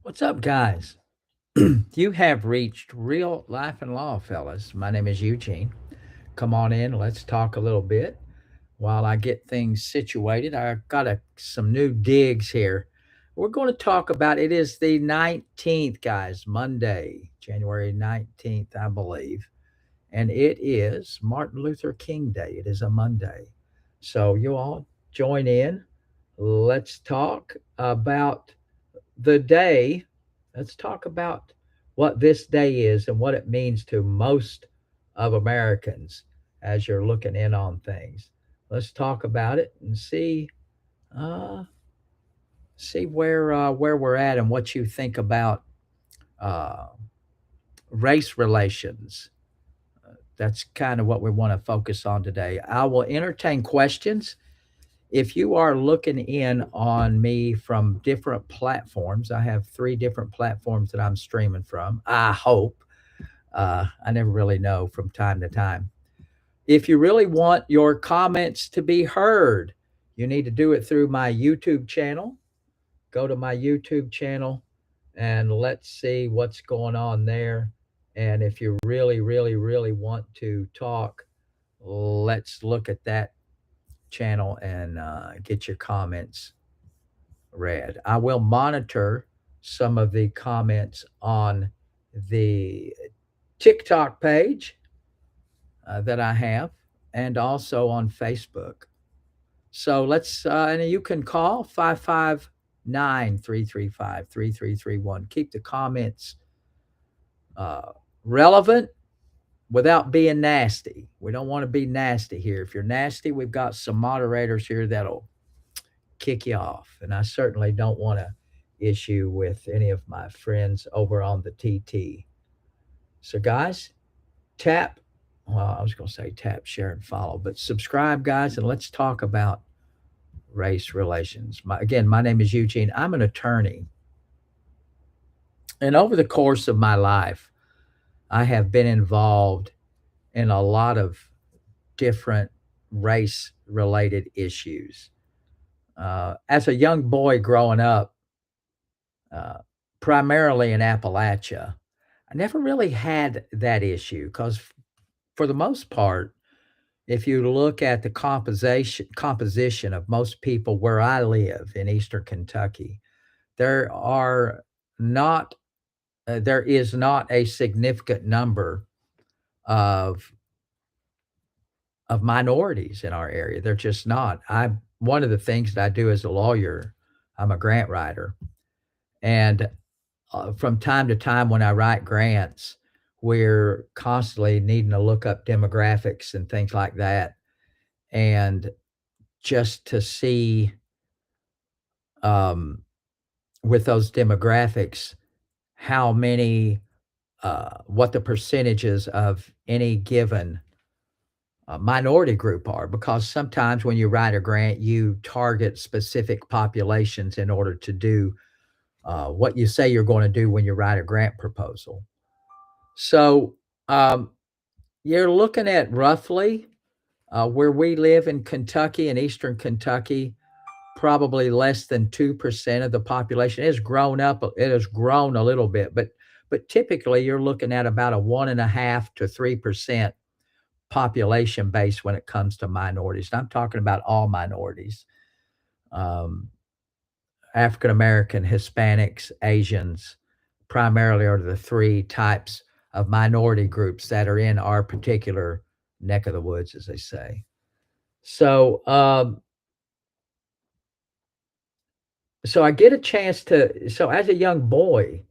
What's up, guys? You have reached Real Life and Law, fellas. My name is Eugene. Come on in. Let's talk a little bit while I get things situated. I got some new digs here. We're going to talk about it is the 19th, guys, Monday, January 19th, I believe. And it is Martin Luther King Day. It is a Monday. So you all join in. Let's talk about the day. Let's talk about what this day is and what it means to most of Americans as you're looking in on things. Let's talk about it and uh, see where we're at and what you think about uh, race relations. That's kind of what we want to focus on today. I will entertain questions. If you are looking in on me from different platforms, I have three different platforms that I'm streaming from. I hope. I never really know from time to time. If you really want your comments to be heard, you need to do it through my YouTube channel. Go to my YouTube channel and let's see what's going on there. And if you really, really, really want to talk, let's look at that channel and get your comments read. I will monitor some of the comments on the TikTok page that I have and also on Facebook. So and you can call 559 335 3331. Keep the comments uh, relevant without being nasty. We don't want to be nasty here. If you're nasty, we've got some moderators here that'll kick you off. And I certainly don't want to issue with any of my friends over on the TT. So, guys, tap. Well, I was going to say tap, share, and follow, but subscribe, guys, and let's talk about race relations. Again, my name is Eugene. I'm an attorney. And over the course of my life, I have been involved in a lot of different race related issues. As a young boy growing up, uh, primarily in Appalachia, I never really had that issue because, for the most part, if you look at the composition of most people where I live in Eastern Kentucky, there are not there is not a significant number of minorities in our area. They're just not. I One of the things that I do as a lawyer, I'm a grant writer, and from time to time when I write grants, we're constantly needing to look up demographics and things like that, and just to see um, with those demographics how many what the percentages of any given minority group are, because sometimes when you write a grant, you target specific populations in order to do what you say you're going to do when you write a grant proposal. So um, you're looking at roughly where we live in Kentucky, in Eastern Kentucky, probably less than 2% of the population. It has grown up. It has grown a little bit, but typically you're looking at about a 1.5 to 3% population base when it comes to minorities. And I'm talking about all minorities. Um, African American, Hispanics, Asians, primarily are the three types of minority groups that are in our particular neck of the woods, as they say. So, so I get a chance to. So as a young boy,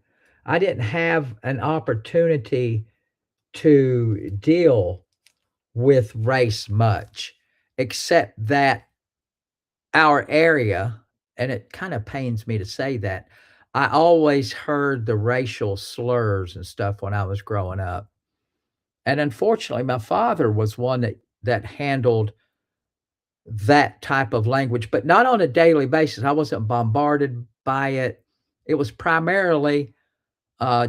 I didn't have an opportunity to deal with race much, except that our area, and it kind of pains me to say that, I always heard the racial slurs and stuff when I was growing up. And unfortunately, my father was one that handled that type of language, but not on a daily basis. I wasn't bombarded by it. It was primarily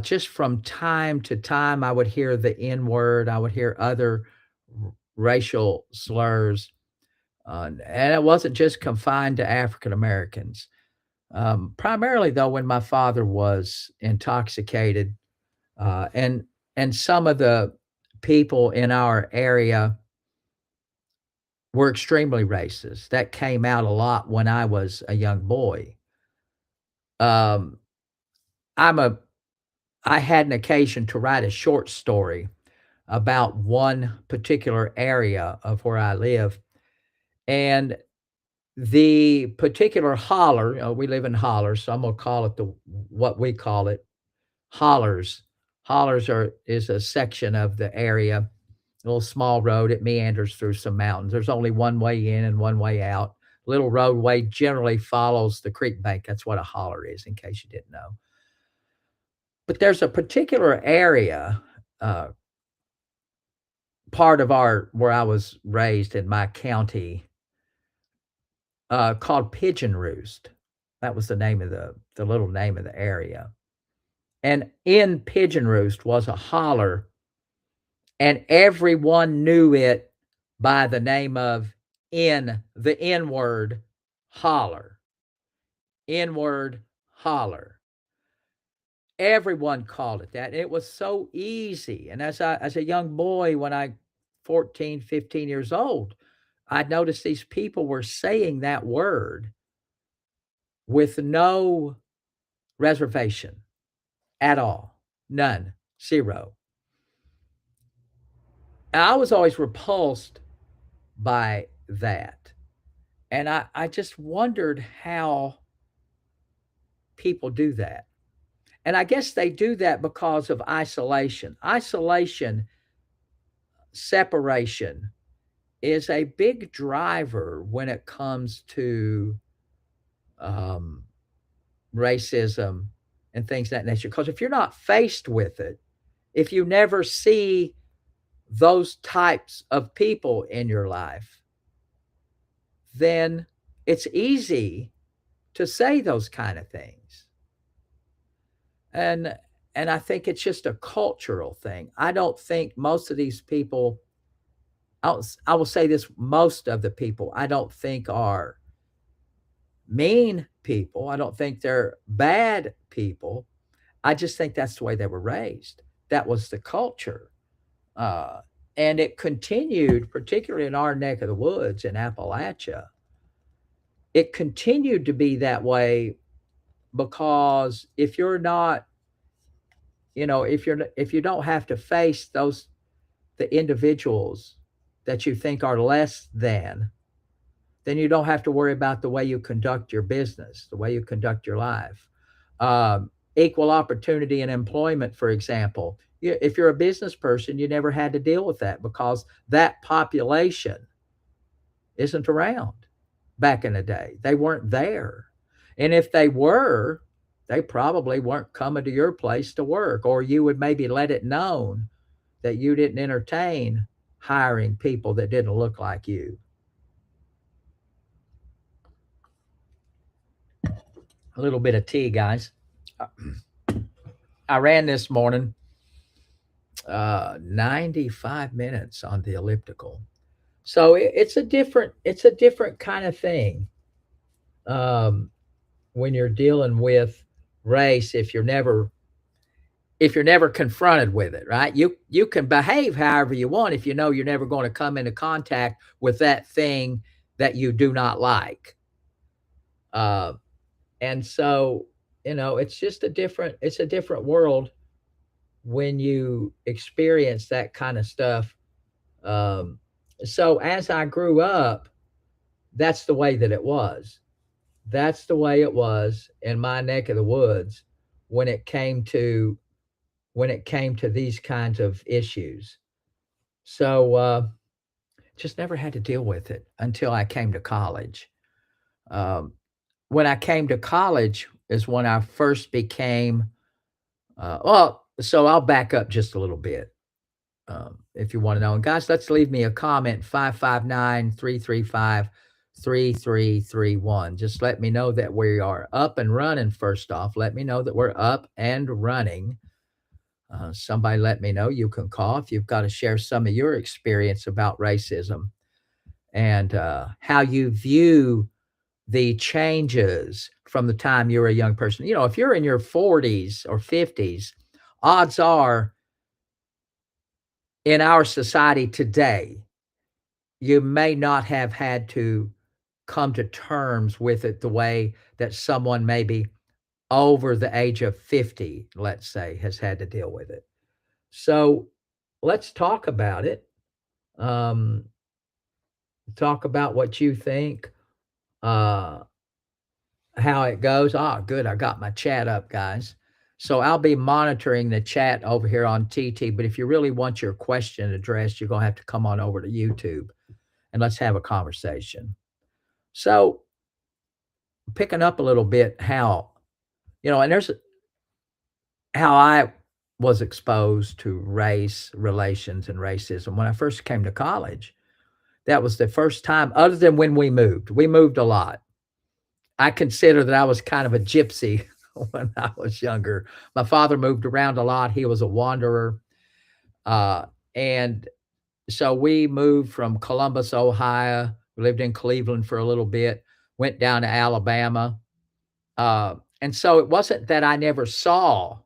just from time to time, I would hear the N word, I would hear other racial slurs. And it wasn't just confined to African Americans. Primarily, though, when my father was intoxicated, and some of the people in our area were extremely racist. That came out a lot when I was a young boy. Um, I'm a I had an occasion to write a short story about one particular area of where I live, and the particular holler, we live in hollers, so I'm gonna call it the what we call it, hollers. Hollers are is a section of the area, a little small road. It meanders through some mountains. There's only one way in and one way out. Little roadway generally follows the creek bank. That's what a holler is, in case you didn't know. But there's a particular area, uh, part of our where I was raised in my county, called Pigeon Roost. That was the name of the little name of the area. And in Pigeon Roost was a holler, and everyone knew it by the name of the N word, holler. N word, holler. Everyone called it that. It was so easy. And as a young boy, when I 14, 15 years old, I noticed these people were saying that word with no reservation at all. None. Zero. And I was always repulsed by that. And I just wondered how people do that. And I guess they do that because of isolation. Isolation, separation is a big driver when it comes to um, racism and things of that nature. Because if you're not faced with it, if you never see those types of people in your life, then it's easy to say those kind of things. And I think it's just a cultural thing. I don't think most of these people, I will say this, most of the people I don't think are mean people. I don't think they're bad people. I just think that's the way they were raised. That was the culture. Uh, and it continued, particularly in our neck of the woods in Appalachia. It continued to be that way because if you're not, if you don't have to face the individuals that you think are less than, then you don't have to worry about the way you conduct your business, the way you conduct your life. Equal opportunity in employment, for example. If you're a business person, you never had to deal with that because that population isn't around back in the day. They weren't there. And if they were, they probably weren't coming to your place to work, or you would maybe let it known that you didn't entertain hiring people that didn't look like you. A little bit of tea, guys. I ran this morning 95 minutes on the elliptical. So it's a different kind of thing um, when you're dealing with race. If you're never confronted with it, right? You can behave however you want if you know you're never going to come into contact with that thing that you do not like. Uh, and so it's a different world when you experience that kind of stuff. Um, so as I grew up, that's the way that it was. That's the way it was in my neck of the woods when it came to these kinds of issues. So just never had to deal with it until I came to college. Um, when I came to college is when I first became so I'll back up just a little bit. If you want to know. And guys, let's leave me a comment 559-335-3331. Just let me know that we are up and running. First off, let me know that we're up and running. Somebody let me know. You can call if you've got to share some of your experience about racism and how you view the changes from the time you're a young person. If you're in your 40s or 50s, odds are in our society today, you may not have had to come to terms with it the way that someone maybe over the age of 50, let's say, has had to deal with it. So let's talk about it. Um, talk about what you think, uh, how it goes. Ah, good. I got my chat up, guys. So I'll be monitoring the chat over here on TT. But if you really want your question addressed, you're going to have to come on over to YouTube and let's have a conversation. So, picking up a little bit and there's how I was exposed to race relations and racism when I first came to college. That was the first time, other than when we moved. We moved a lot. I consider that I was kind of a gypsy when I was younger. My father moved around a lot. He was a wanderer. Uh, and so we moved from Columbus, Ohio. We lived in Cleveland for a little bit, went down to Alabama. And so it wasn't that I never saw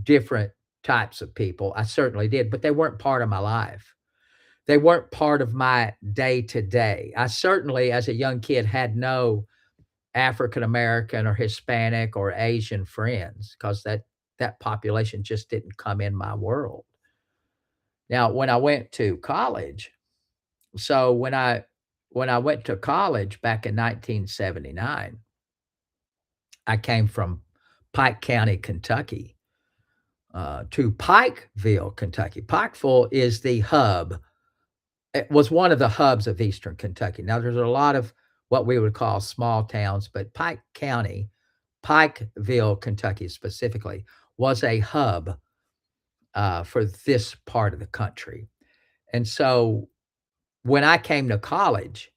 different types of people. I certainly did, but they weren't part of my life. They weren't part of my day to day. I certainly, as a young kid, had no African American or Hispanic or Asian friends because that population just didn't come in my world. Now, when I went to college, so when I went to college back in 1979, I came from Pike County, Kentucky, to Pikeville, Kentucky. Pikeville is the hub. It was one of the hubs of Eastern Kentucky. Now, there's a lot of what we would call small towns, but Pike County, Pikeville, Kentucky specifically, was a hub for this part of the country. And so when I came to college,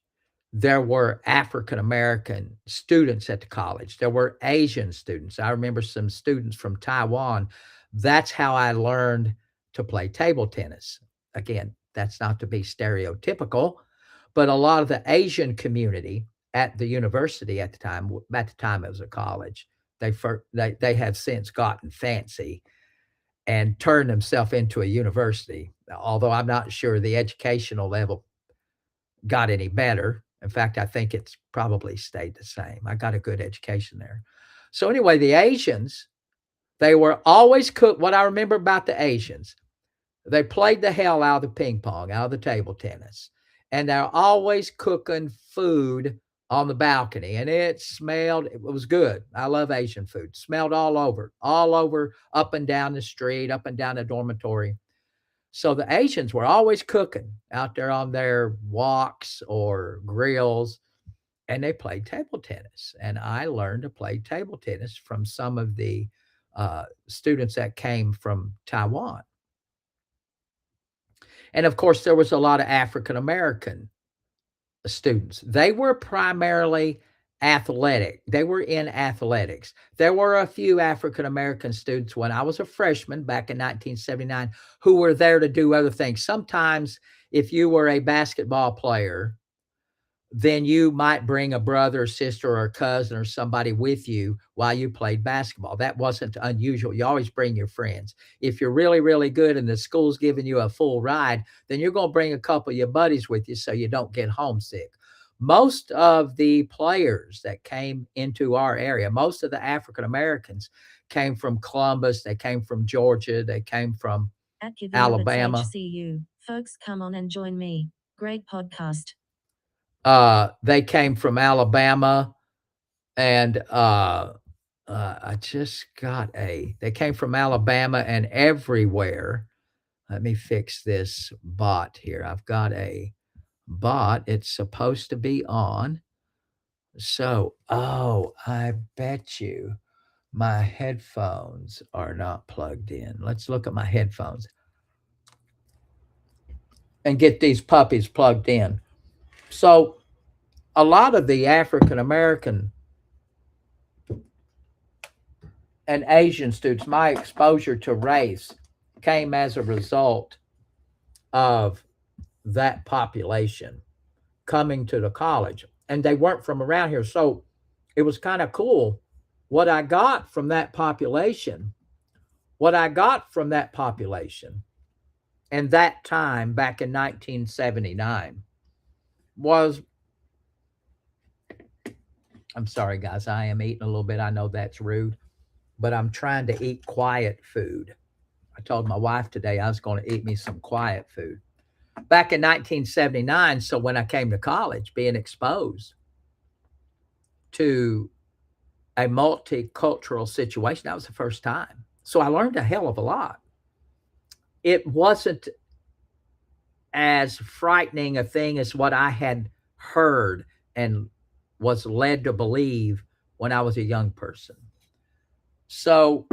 there were African American students at the college. There were Asian students. I remember some students from Taiwan. That's how I learned to play table tennis. Again, that's not to be stereotypical, but a lot of the Asian community at the university at the time it was a college, they have since gotten fancy and turned themselves into a university. Although I'm not sure the educational level got any better. In fact, I think it's probably stayed the same. I got a good education there. So anyway, the Asians, they were always cooked. What I remember about the Asians, they played the hell out of the ping pong, out of the table tennis, and they're always cooking food on the balcony, and it smelled. It was good. I love Asian food. Smelled all over, up and down the street, up and down the dormitory. So the Asians were always cooking out there on their walks or grills, and they played table tennis. And I learned to play table tennis from some of the students that came from Taiwan. And of course, there was a lot of African American students. They were primarily athletic. They were in athletics. There were a few African American students when I was a freshman back in 1979 who were there to do other things. Sometimes, if you were a basketball player, then you might bring a brother or sister or a cousin or somebody with you while you played basketball. That wasn't unusual. You always bring your friends. If you're really, really good and the school's giving you a full ride, then you're going to bring a couple of your buddies with you so you don't get homesick. Most of the players that came into our area, most of the African Americans came from Columbus, they came from Georgia, they came from Alabama. HCU. Folks, come on and join me. Great podcast. They came from Alabama, and I just got they came from Alabama and everywhere. Let me fix this bot here. I've got a bot. It's supposed to be on. So, oh, I bet you my headphones are not plugged in. Let's look at my headphones and get these puppies plugged in. So, a lot of the African American and Asian students, my exposure to race came as a result of that population coming to the college. And they weren't from around here. So it was kind of cool what I got from that population. What I got from that population and that time back in 1979 was, I'm sorry, guys, I am eating a little bit. I know that's rude, but I'm trying to eat quiet food. I told my wife today I was going to eat me some quiet food. Back in 1979, so when I came to college, being exposed to a multicultural situation, that was the first time. So I learned a hell of a lot. It wasn't as frightening a thing as what I had heard and was led to believe when I was a young person. So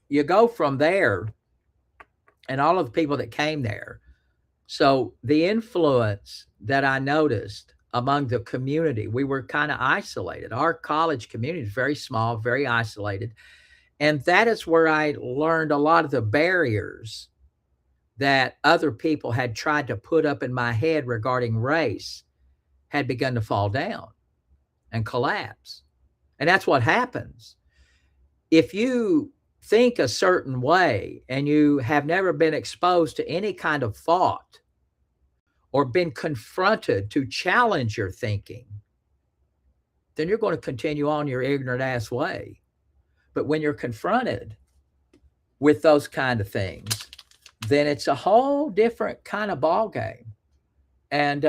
you go from there and all of the people that came there. So the influence that I noticed among the community, we were kind of isolated. Our college community is very small, very isolated. And that is where I learned a lot of the barriers that other people had tried to put up in my head regarding race had begun to fall down and collapse. And that's what happens. If you think a certain way and you have never been exposed to any kind of thought or been confronted to challenge your thinking, then you're going to continue on your ignorant ass way. But when you're confronted with those kind of things, then it's a whole different kind of ball game. And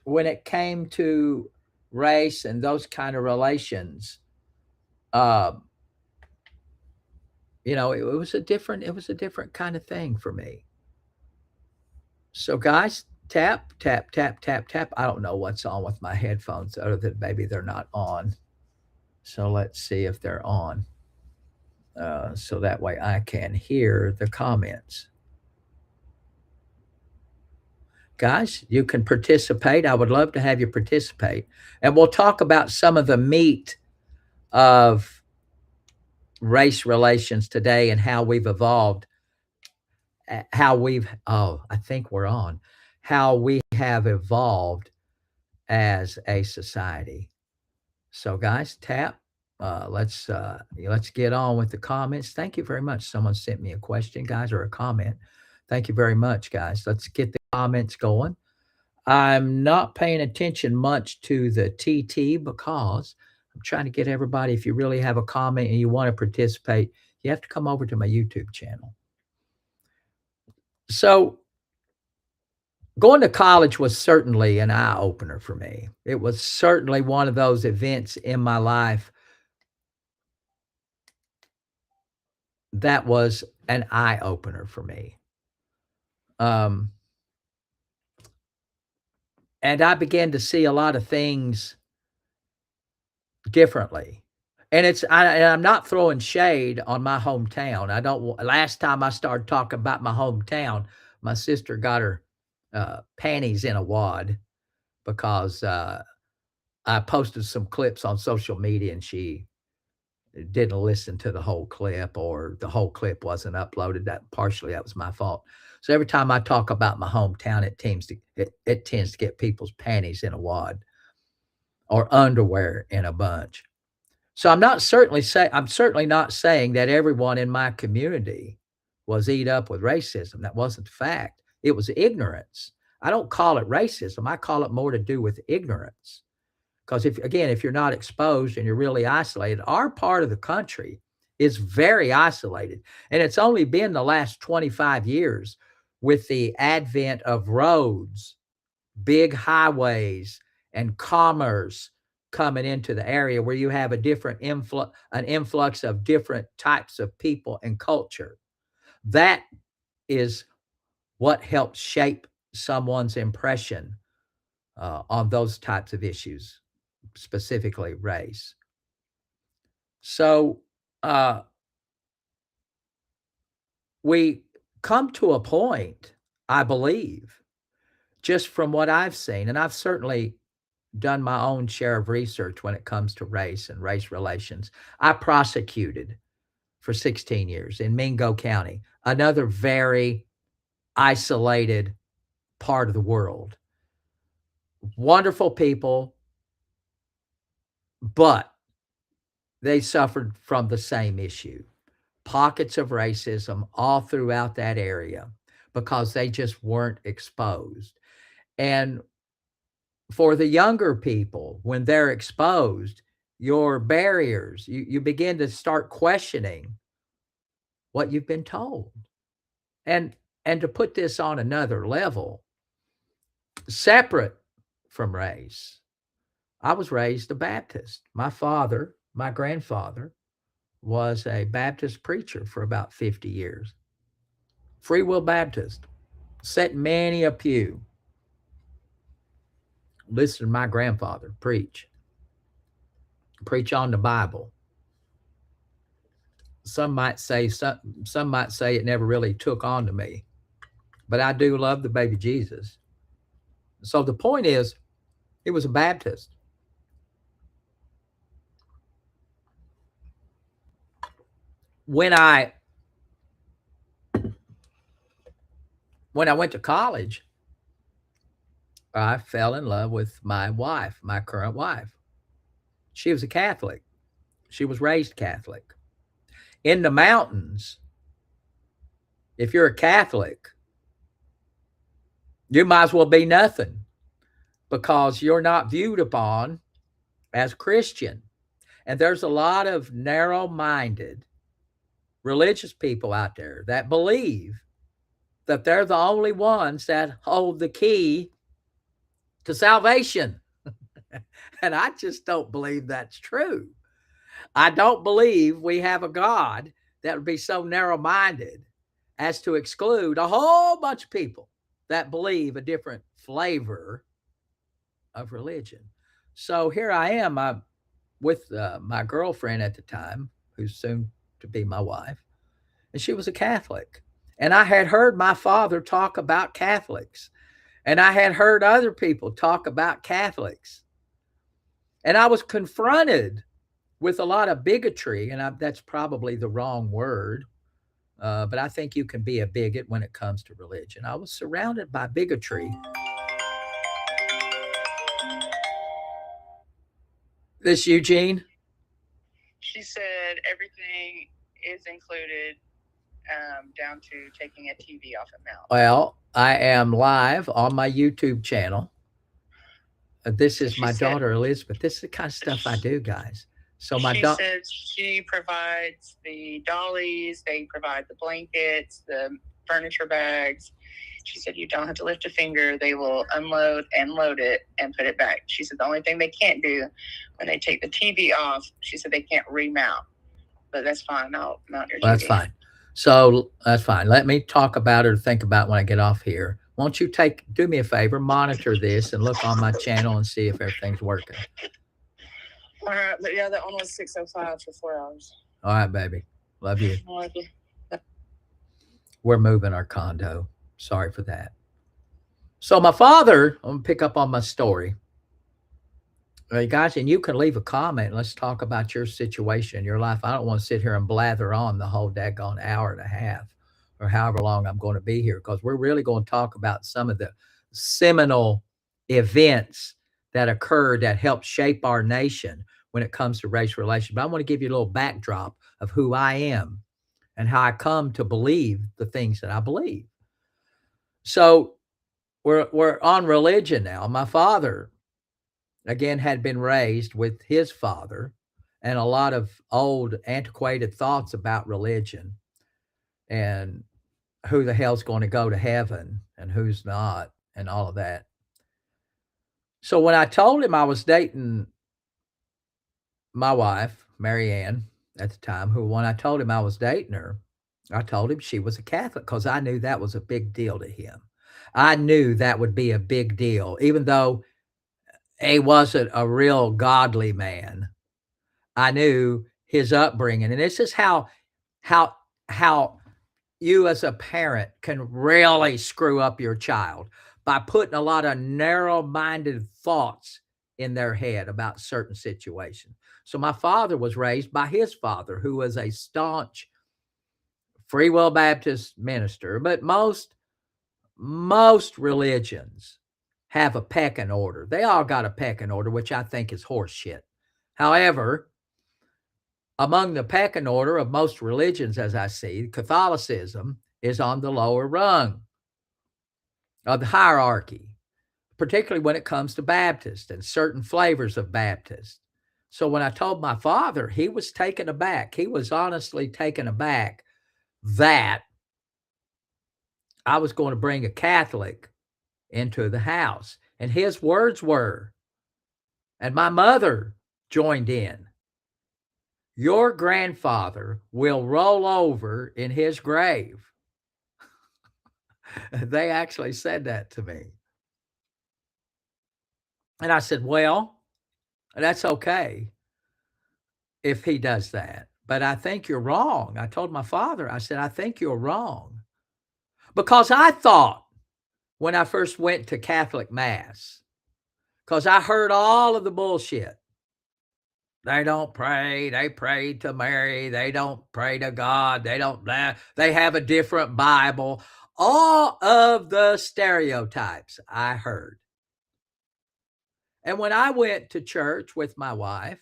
when it came to race and those kind of relations, uh, it was a different kind of thing for me. So, guys, tap, tap, tap, tap, tap. I don't know what's on with my headphones other than maybe they're not on. So let's see if they're on. So that way I can hear the comments. Guys, you can participate. I would love to have you participate. And we'll talk about some of the meat of race relations today and how we've evolved, I think we're on, how we have evolved as a society. So, guys, tap. Let's get on with the comments. Thank you very much. Someone sent me a question, guys, or a comment. Thank you very much, guys. Let's get the comments going. I'm not paying attention much to the TT because I'm trying to get everybody. If you really have a comment and you want to participate, you have to come over to my YouTube channel. So, going to college was certainly an eye opener for me. It was certainly one of those events in my life that was an eye opener for me. Um, and I began to see a lot of things differently. And I'm not throwing shade on my hometown. I don't. Last time I started talking about my hometown, my sister got her panties in a wad because I posted some clips on social media and she didn't listen to the whole clip or the whole clip wasn't uploaded. That was my fault. So every time I talk about my hometown, it tends to get people's panties in a wad or underwear in a bunch. So I'm certainly not saying that everyone in my community was eat up with racism. That wasn't the fact. It was ignorance. I don't call it racism. I call it more to do with ignorance. Because if you're not exposed and you're really isolated, our part of the country is very isolated. And it's only been the last 25 years with the advent of roads, big highways, and commerce coming into the area where you have an influx of different types of people and culture. That is what helps shape someone's impression on those types of issues, specifically race. So uh, we come to a point, I believe, just from what I've seen, and I've certainly done my own share of research when it comes to race and race relations. I prosecuted for 16 years in Mingo County, another very isolated part of the world. Wonderful people, but they suffered from the same issue, pockets of racism all throughout that area because they just weren't exposed. And for the younger people, when they're exposed, your barriers, you begin to start questioning what you've been told. And and to put this on another level, separate from race, I was raised a Baptist. My father, my grandfather, was a Baptist preacher for about 50 years. Free will Baptist. Sat many a pew. Listened to my grandfather preach on the Bible. Some might say it never really took on to me, but I do love the baby Jesus. So the point is, it was a Baptist. When I when I went to college, I fell in love with my wife, my current wife. She was a Catholic. She was raised Catholic. In the mountains, if you're a Catholic, you might as well be nothing because you're not viewed upon as Christian. And there's a lot of narrow minded religious people out there that believe that they're the only ones that hold the key to salvation. And I just don't believe that's true. I don't believe we have a God that would be so narrow minded as to exclude a whole bunch of people that believe a different flavor of religion. So here I am with my girlfriend at the time, who's soon to be my wife, and she was a Catholic. And I had heard my father talk about Catholics, and I had heard other people talk about Catholics. And I was confronted with a lot of bigotry, and that's probably the wrong word, but I think you can be a bigot when it comes to religion. I was surrounded by bigotry. This Eugene? She said everything is included, down to taking a TV off a mount. Well, I am live on my YouTube channel. This is She my said daughter Elizabeth. This is the kind of stuff I do, guys. So my she daughter, says she provides the dollies, they provide the blankets, the furniture bags. She said you don't have to lift a finger. They will unload and load it and put it back. She said the only thing they can't do when they take the TV off, she said they can't remount. But that's fine. I'll mount your TV. well, that's fine. So that's fine. Let me talk about it or think about when I get off here. Won't you do me a favor, monitor this and look on my channel and see if everything's working. All right, but yeah, that one was 6:05 for 4 hours. All right, baby. Love you. I love you. We're moving our condo. Sorry for that. So my father, I'm gonna pick up on my story. Guys, and you can leave a comment. Let's talk about your situation, your life. I don't want to sit here and blather on the whole daggone hour and a half or however long I'm going to be here because we're really going to talk about some of the seminal events that occurred that helped shape our nation when it comes to race relations. But I want to give you a little backdrop of who I am and how I come to believe the things that I believe. So we're on religion now. My father, again, had been raised with his father and a lot of old antiquated thoughts about religion and who the hell's going to go to heaven and who's not and all of that. So when I told him I was dating my wife, Marianne, at the time, who when I told him I was dating her, I told him she was a Catholic because I knew that was a big deal to him. I knew that would be a big deal, even though he wasn't a real godly man. I knew his upbringing, and this is how how you as a parent can really screw up your child by putting a lot of narrow-minded thoughts in their head about certain situations. So my father was raised by his father, who was a staunch Free Will Baptist minister, but most religions have a pecking order. They all got a pecking order, which I think is horse shit. However, among the pecking order of most religions, as I see, Catholicism is on the lower rung of the hierarchy, particularly when it comes to Baptist and certain flavors of Baptist. So when I told my father, he was taken aback. He was honestly taken aback that I was going to bring a Catholic into the house. And his words were, and my mother joined in, your grandfather will roll over in his grave. They actually said that to me. And I said, well, that's okay if he does that. But I think you're wrong. I told my father, I said, I think you're wrong. Because I thought when I first went to Catholic Mass, because I heard all of the bullshit. They don't pray. They pray to Mary. They don't pray to God. They don't, they have a different Bible. All of the stereotypes I heard. And when I went to church with my wife,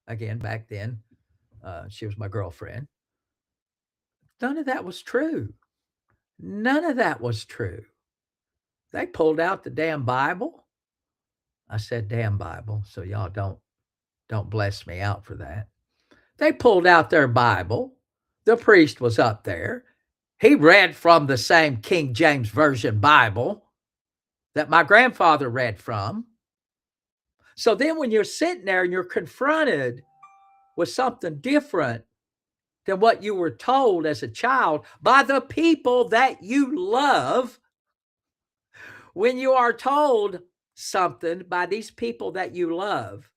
again, back then, she was my girlfriend, none of that was true. None of that was true. They pulled out the damn Bible. I said damn Bible, so y'all don't bless me out for that. They pulled out their Bible. The priest was up there. He read from the same King James Version Bible that my grandfather read from. So then when you're sitting there and you're confronted with something different than what you were told as a child by the people that you love, when you are told something by these people that you love,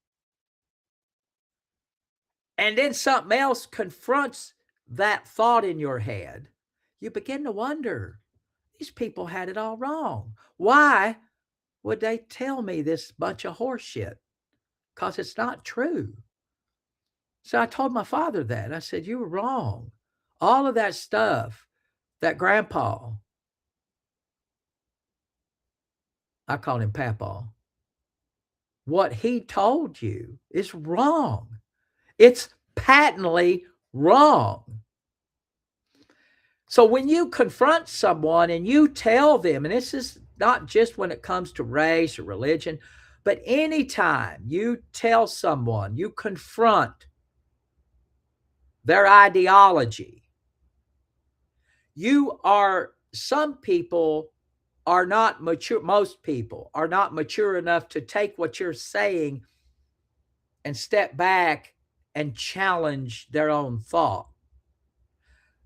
and then something else confronts that thought in your head, you begin to wonder, these people had it all wrong. Why would they tell me this bunch of horse shit? Because it's not true. So I told my father that. I said, you were wrong. All of that stuff that grandpa, I called him Papa, what he told you is wrong. It's patently wrong. So when you confront someone and you tell them, and this is not just when it comes to race or religion, but anytime you tell someone, you confront their ideology, some people are not mature, most people are not mature enough to take what you're saying and step back and challenge their own thought.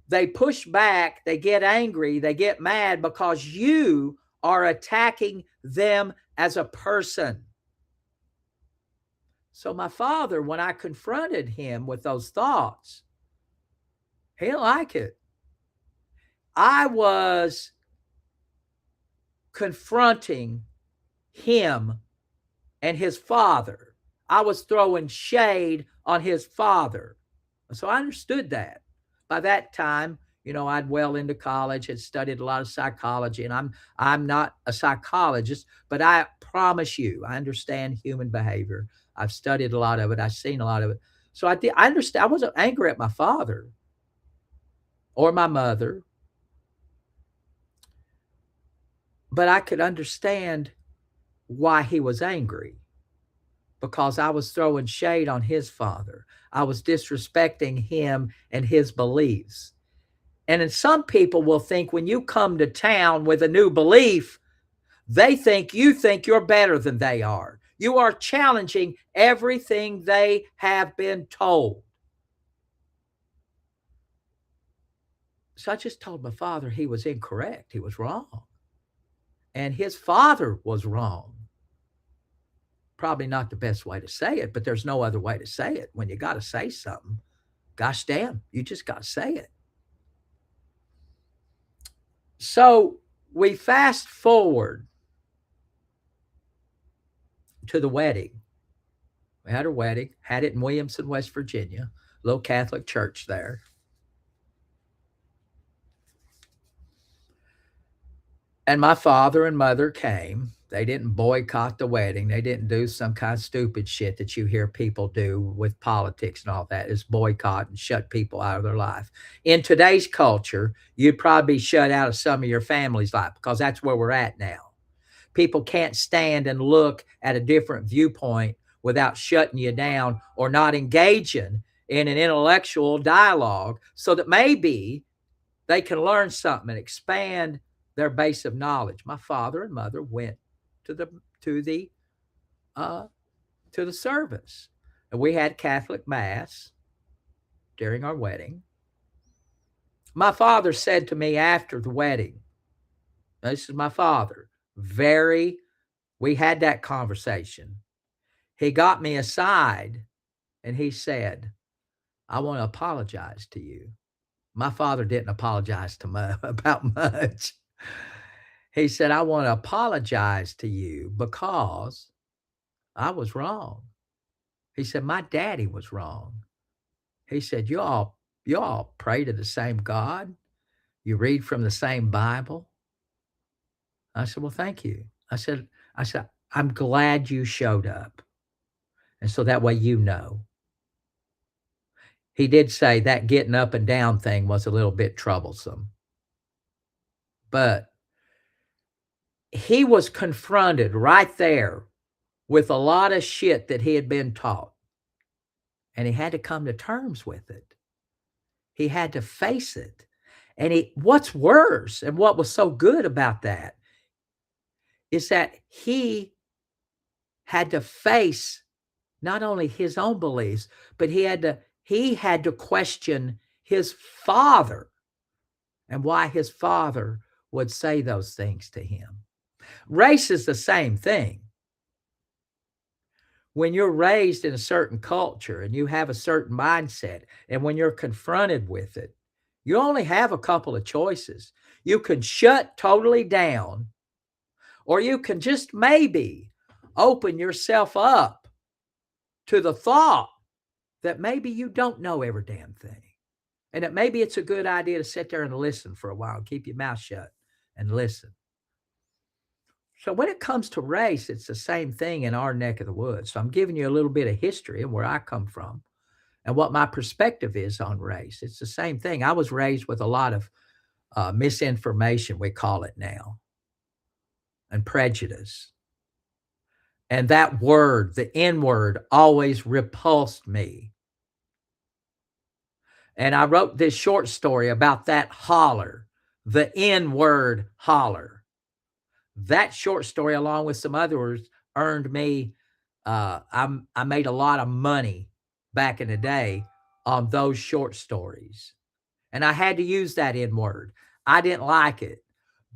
They push back, they get angry, they get mad because you are attacking them as a person. So my father, when I confronted him with those thoughts, he didn't like it. I was confronting him and his father. I was throwing shade on his father. So I understood that. By that time, I'd well into college, had studied a lot of psychology, and I'm not a psychologist, but I promise you, I understand human behavior. I've studied a lot of it. I've seen a lot of it. So I understand. I wasn't angry at my father or my mother, but I could understand why he was angry, because I was throwing shade on his father. I was disrespecting him and his beliefs. And then some people will think when you come to town with a new belief, they think you think you're better than they are. You are challenging everything they have been told. So I just told my father he was incorrect. He was wrong. And his father was wrong. Probably not the best way to say it, but there's no other way to say it. When you got to say something, gosh damn, you just got to say it. So we fast forward to the wedding. We had a wedding, had it in Williamson, West Virginia, little Catholic church there. And my father and mother came. They didn't boycott the wedding. They didn't do some kind of stupid shit that you hear people do with politics and all that. Is boycott and shut people out of their life. In today's culture, you'd probably be shut out of some of your family's life because that's where we're at now. People can't stand and look at a different viewpoint without shutting you down or not engaging in an intellectual dialogue so that maybe they can learn something and expand their base of knowledge. My father and mother went to the to the uh, to the service, and we had Catholic mass during our wedding. My father said to me after the wedding, "This is my father." Very, we had that conversation. He got me aside and he said, "I want to apologize to you." My father didn't apologize to about much. He said, "I want to apologize to you because I was wrong." He said, "My daddy was wrong." He said, "You all pray to the same God. You read from the same Bible." I said, "Well, thank you." I said, "I'm glad you showed up. And so that way you know." He did say that getting up and down thing was a little bit troublesome. But he was confronted right there with a lot of shit that he had been taught. And he had to come to terms with it. He had to face it. And what's worse and what was so good about that is that he had to face not only his own beliefs, but he had to question his father and why his father would say those things to him. Race is the same thing. When you're raised in a certain culture and you have a certain mindset, and when you're confronted with it, you only have a couple of choices. You can shut totally down, or you can just maybe open yourself up to the thought that maybe you don't know every damn thing. And that maybe it's a good idea to sit there and listen for a while and keep your mouth shut and listen. So when it comes to race, it's the same thing in our neck of the woods. So I'm giving you a little bit of history and where I come from and what my perspective is on race. It's the same thing. I was raised with a lot of misinformation, we call it now, and prejudice. And that word, the N word, always repulsed me. And I wrote this short story about that holler, the N word holler. That short story, along with some others, earned me. I made a lot of money back in the day on those short stories, and I had to use that N word. I didn't like it,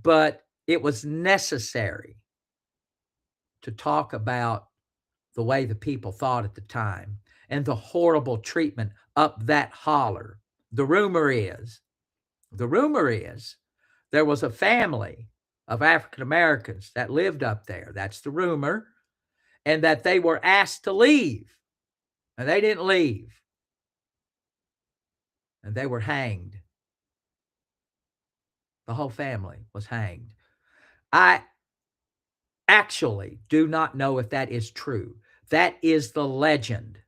but it was necessary to talk about the way the people thought at the time and the horrible treatment up that holler. The rumor is, the rumor is there was a family of African Americans that lived up there. That's the rumor. And that they were asked to leave. And they didn't leave. And they were hanged. The whole family was hanged. I actually do not know if that is true. That is the legend.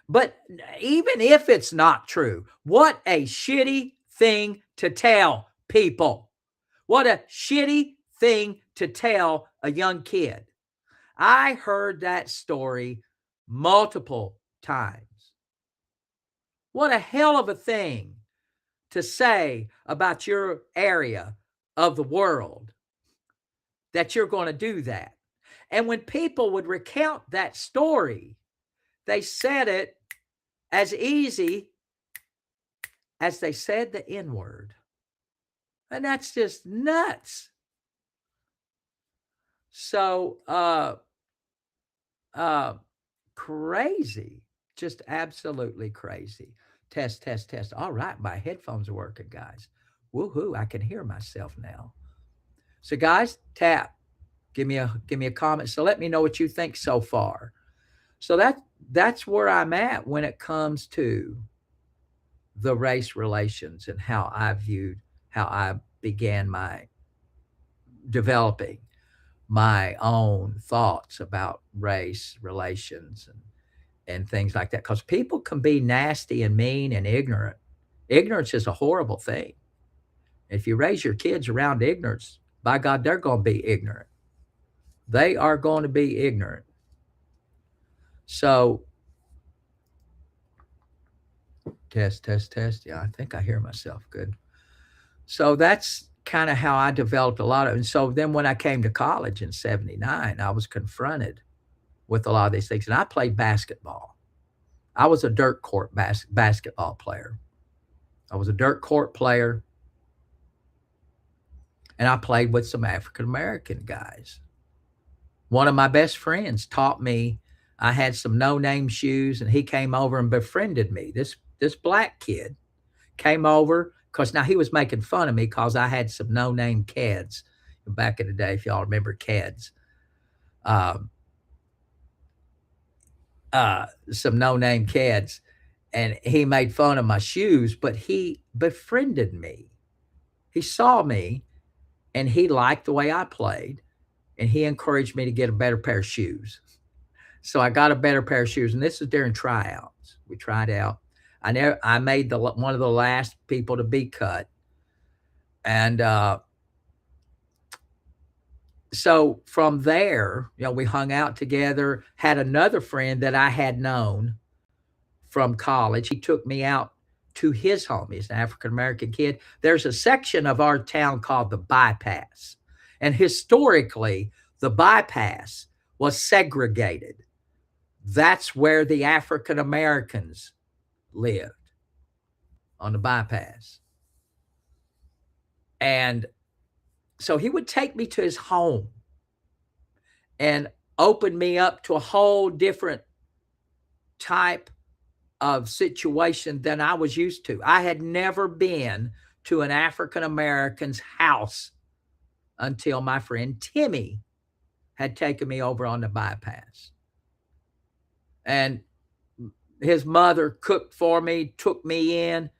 But even if it's not true, what a shitty thing to tell people. What a shitty thing to tell a young kid. I heard that story multiple times. What a hell of a thing to say about your area of the world, that you're going to do that. And when people would recount that story, they said it as easy as they said the N word. And that's just nuts. So, uh, crazy, just absolutely crazy. Test, test, test. All right, my headphones are working, guys. Woohoo! I can hear myself now. So, guys, tap. Give me a comment. So let me know what you think so far. So that's where I'm at when it comes to the race relations and how I began my developing. my own thoughts about race relations and things like that. Because people can be nasty and mean and ignorant. Ignorance is a horrible thing. If you raise your kids around ignorance, by God, they're going to be ignorant. They are going to be ignorant. So, test, test, test. Yeah, I think I hear myself good. So that's kind of how I developed a lot of. And so then when I came to college in '79, I was confronted with a lot of these things. And I played basketball. I was a dirt court basketball player. I was a dirt court player, and I played with some African American guys. One of my best friends taught me. I had some no name shoes, and he came over and befriended me. This black kid came over because now he was making fun of me because I had some no name Keds back in the day. If y'all remember Keds, um, some no name Keds, and he made fun of my shoes, but he befriended me. He saw me and he liked the way I played, and he encouraged me to get a better pair of shoes. So I got a better pair of shoes, and this is during tryouts. We tried out. I made the one of the last people to be cut, and so from there, we hung out together. Had another friend that I had known from college. He took me out to his home. He's an African American kid. There's a section of our town called the Bypass, and historically, the Bypass was segregated. That's where the African Americans lived, on the Bypass. And so he would take me to his home and open me up to a whole different type of situation than I was used to. I had never been to an African American's house until my friend Timmy had taken me over on the Bypass. And his mother cooked for me, took me in.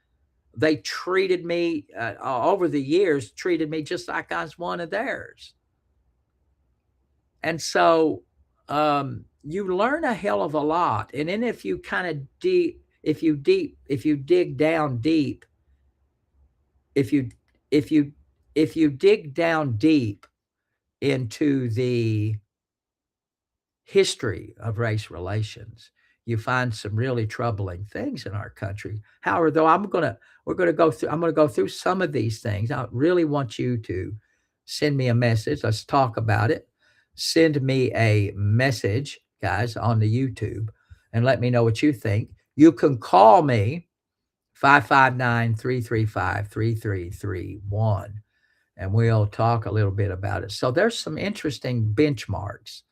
They treated me, over the years, treated me just like I was one of theirs. And so you learn a hell of a lot. And then if you kind of if you dig down deep, if you if you if you dig down deep into the history of race relations, you find some really troubling things in our country. However, though, I'm gonna go through some of these things. I really want you to send me a message. Let's talk about it. Send me a message, guys, on the YouTube, and let me know what you think. You can call me 559-335-3331, and we'll talk a little bit about it. So there's some interesting benchmarks.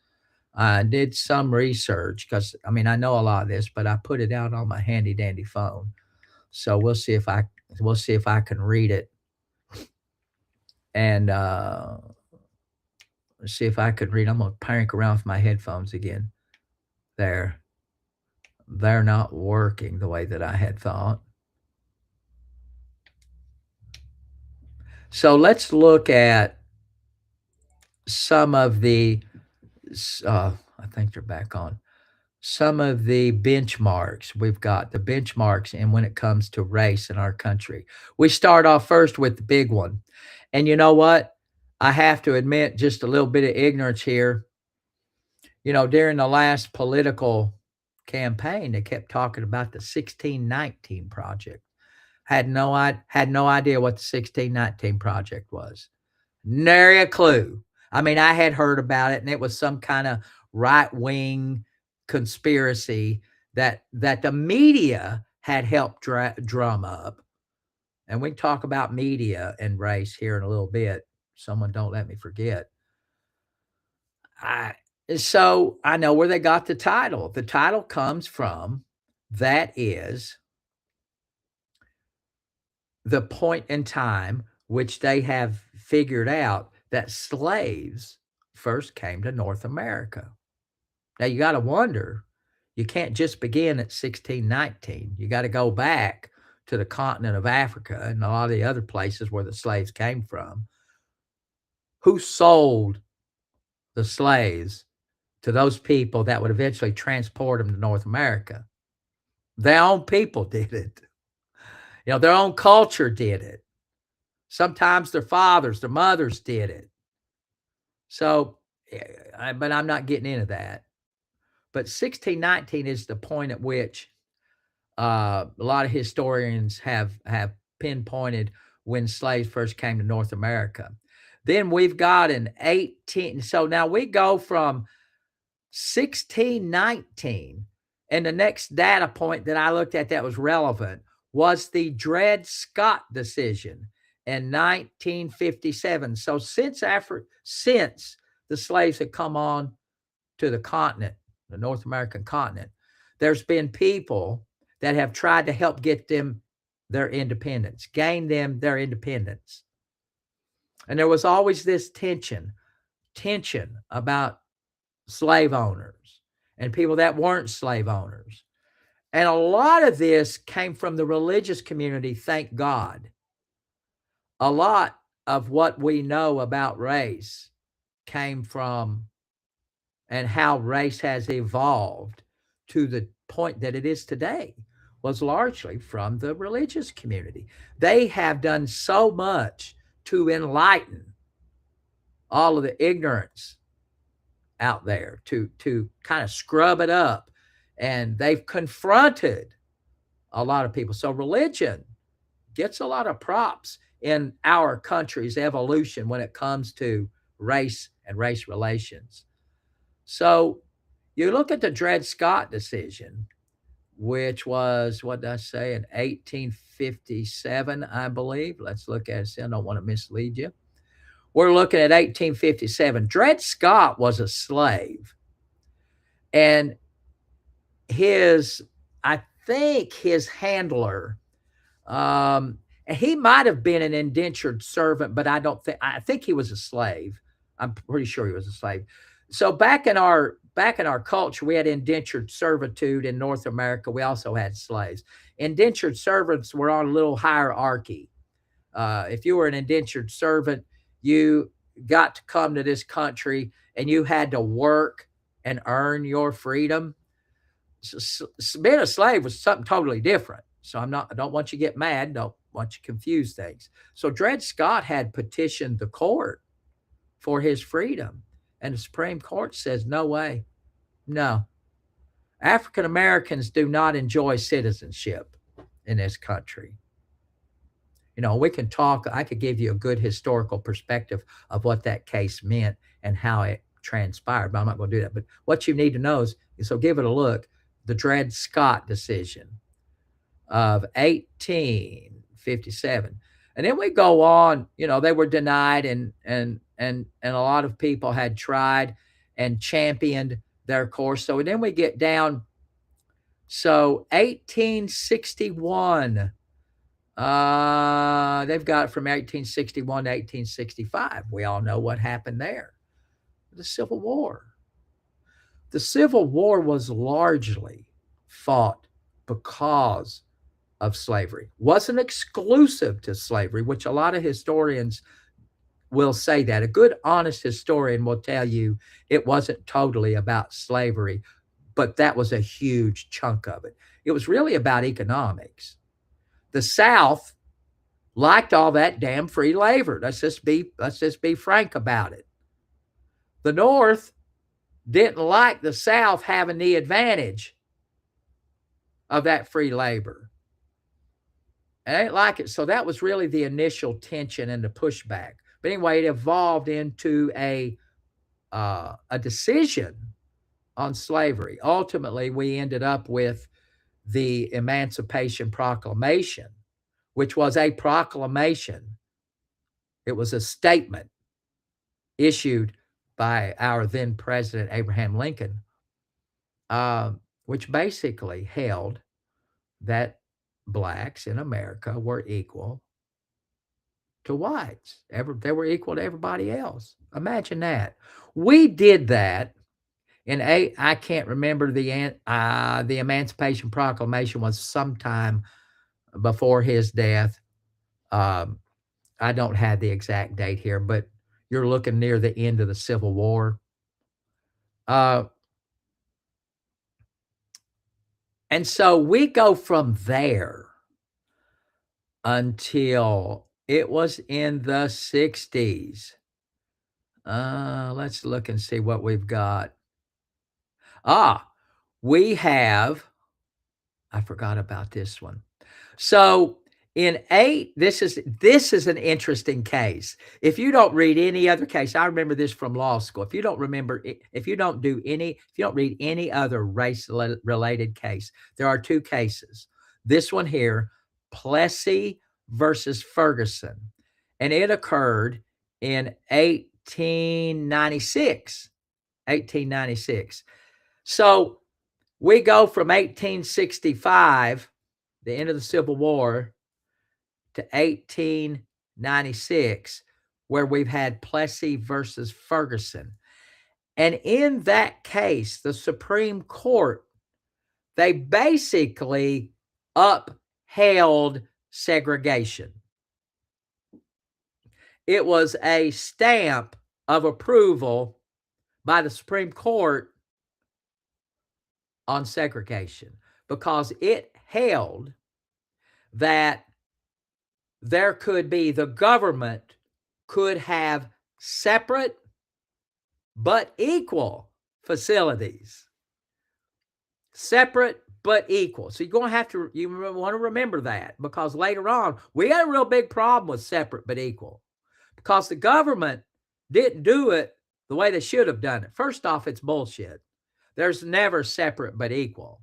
I did some research because I know a lot of this, but I put it out on my handy dandy phone. So we'll see if I can read it and see if I could read. I'm gonna prank around with my headphones again. They're they're not working the way that I had thought. So let's look at some of the. I think they're back on. Some of the benchmarks. We've got the benchmarks and when it comes to race in our country. We start off first with the big one. And you know what? I have to admit just a little bit of ignorance here. During the last political campaign, they kept talking about the 1619 project. Had no idea what the 1619 project was. Nary a clue. I had heard about it, and it was some kind of right wing conspiracy that the media had helped drum up. And we can talk about media and race here in a little bit. Someone don't let me forget. I so I know where they got the title. The title comes from that is the point in time which they have figured out that slaves first came to North America. Now you got to wonder, you can't just begin at 1619. You got to go back to the continent of Africa and a lot of the other places where the slaves came from. Who sold the slaves to those people that would eventually transport them to North America. Their own people did it. Their own culture did it. Sometimes their fathers, their mothers did it. So, but I'm not getting into that. But 1619 is the point at which a lot of historians have pinpointed when slaves first came to North America. Then we've got an 18. So now we go from 1619, and the next data point that I looked at that was relevant was the Dred Scott decision in 1957. So since the slaves had come on to the continent, the North American continent, there's been people that have tried to help get them their independence, gain them their independence. And there was always this tension about slave owners and people that weren't slave owners. And a lot of this came from the religious community, thank God. A lot of what we know about race came from and how race has evolved to the point that it is today was largely from the religious community. They have done so much to enlighten all of the ignorance out there, to kind of scrub it up, and they've confronted a lot of people. So religion gets a lot of props in our country's evolution when it comes to race and race relations. So you look at the Dred Scott decision, which was, what did I say, in 1857, I believe. Let's look at it. I don't want to mislead you. We're looking at 1857. Dred Scott was a slave. And I think his handler, he might have been an indentured servant, but I think he was a slave. I'm pretty sure he was a slave. So back in our culture, we had indentured servitude in North America. We also had slaves. Indentured servants were on a little hierarchy. If you were an indentured servant, you got to come to this country and you had to work and earn your freedom. Being a slave was something totally different. So I don't want you to get mad. Don't want you to confuse things. So Dred Scott had petitioned the court for his freedom. And the Supreme Court says, no way. No. African Americans do not enjoy citizenship in this country. We can talk, I could give you a good historical perspective of what that case meant and how it transpired, but I'm not going to do that. But what you need to know is, so give it a look, the Dred Scott decision of 1857. And then we go on, they were denied, and a lot of people had tried and championed their course. So then we get down, so 1861, they've got from 1861 to 1865. We all know what happened there. The Civil War. The Civil War was largely fought because of slavery. Wasn't exclusive to slavery, which a lot of historians will say that. A good, honest historian will tell you it wasn't totally about slavery, but that was a huge chunk of it. It was really about economics. The South liked all that damn free labor. Let's just be frank about it. The North didn't like the South having the advantage of that free labor. And they didn't like it. So that was really the initial tension and the pushback. But anyway, it evolved into a decision on slavery. Ultimately, we ended up with the Emancipation Proclamation, which was a proclamation. It was a statement issued by our then President Abraham Lincoln, which basically held that blacks in America were equal to whites. They were equal to everybody else. Imagine that. We did that I can't remember the Emancipation Proclamation was sometime before his death. I don't have the exact date here, but you're looking near the end of the Civil War. Uh, and so we go from there until it was in the 60s. Let's look and see what we've got. Ah, we have, I forgot about this one. So in eight, this is an interesting case. If you don't read any other case, I remember this from law school. If you don't remember, if you don't do any, if you don't read any other race related case, there are two cases. This one here, Plessy versus Ferguson, and it occurred in 1896. 1896. So we go from 1865, the end of the Civil War, to 1896, where we've had Plessy versus Ferguson. And in that case, the Supreme Court, they basically upheld segregation. It was a stamp of approval by the Supreme Court on segregation because it held that there could be, the government could have separate but equal facilities. Separate but equal. So you're going to have to, you want to remember that, because later on, we got a real big problem with separate but equal because the government didn't do it the way they should have done it. First off, it's bullshit. There's never separate but equal.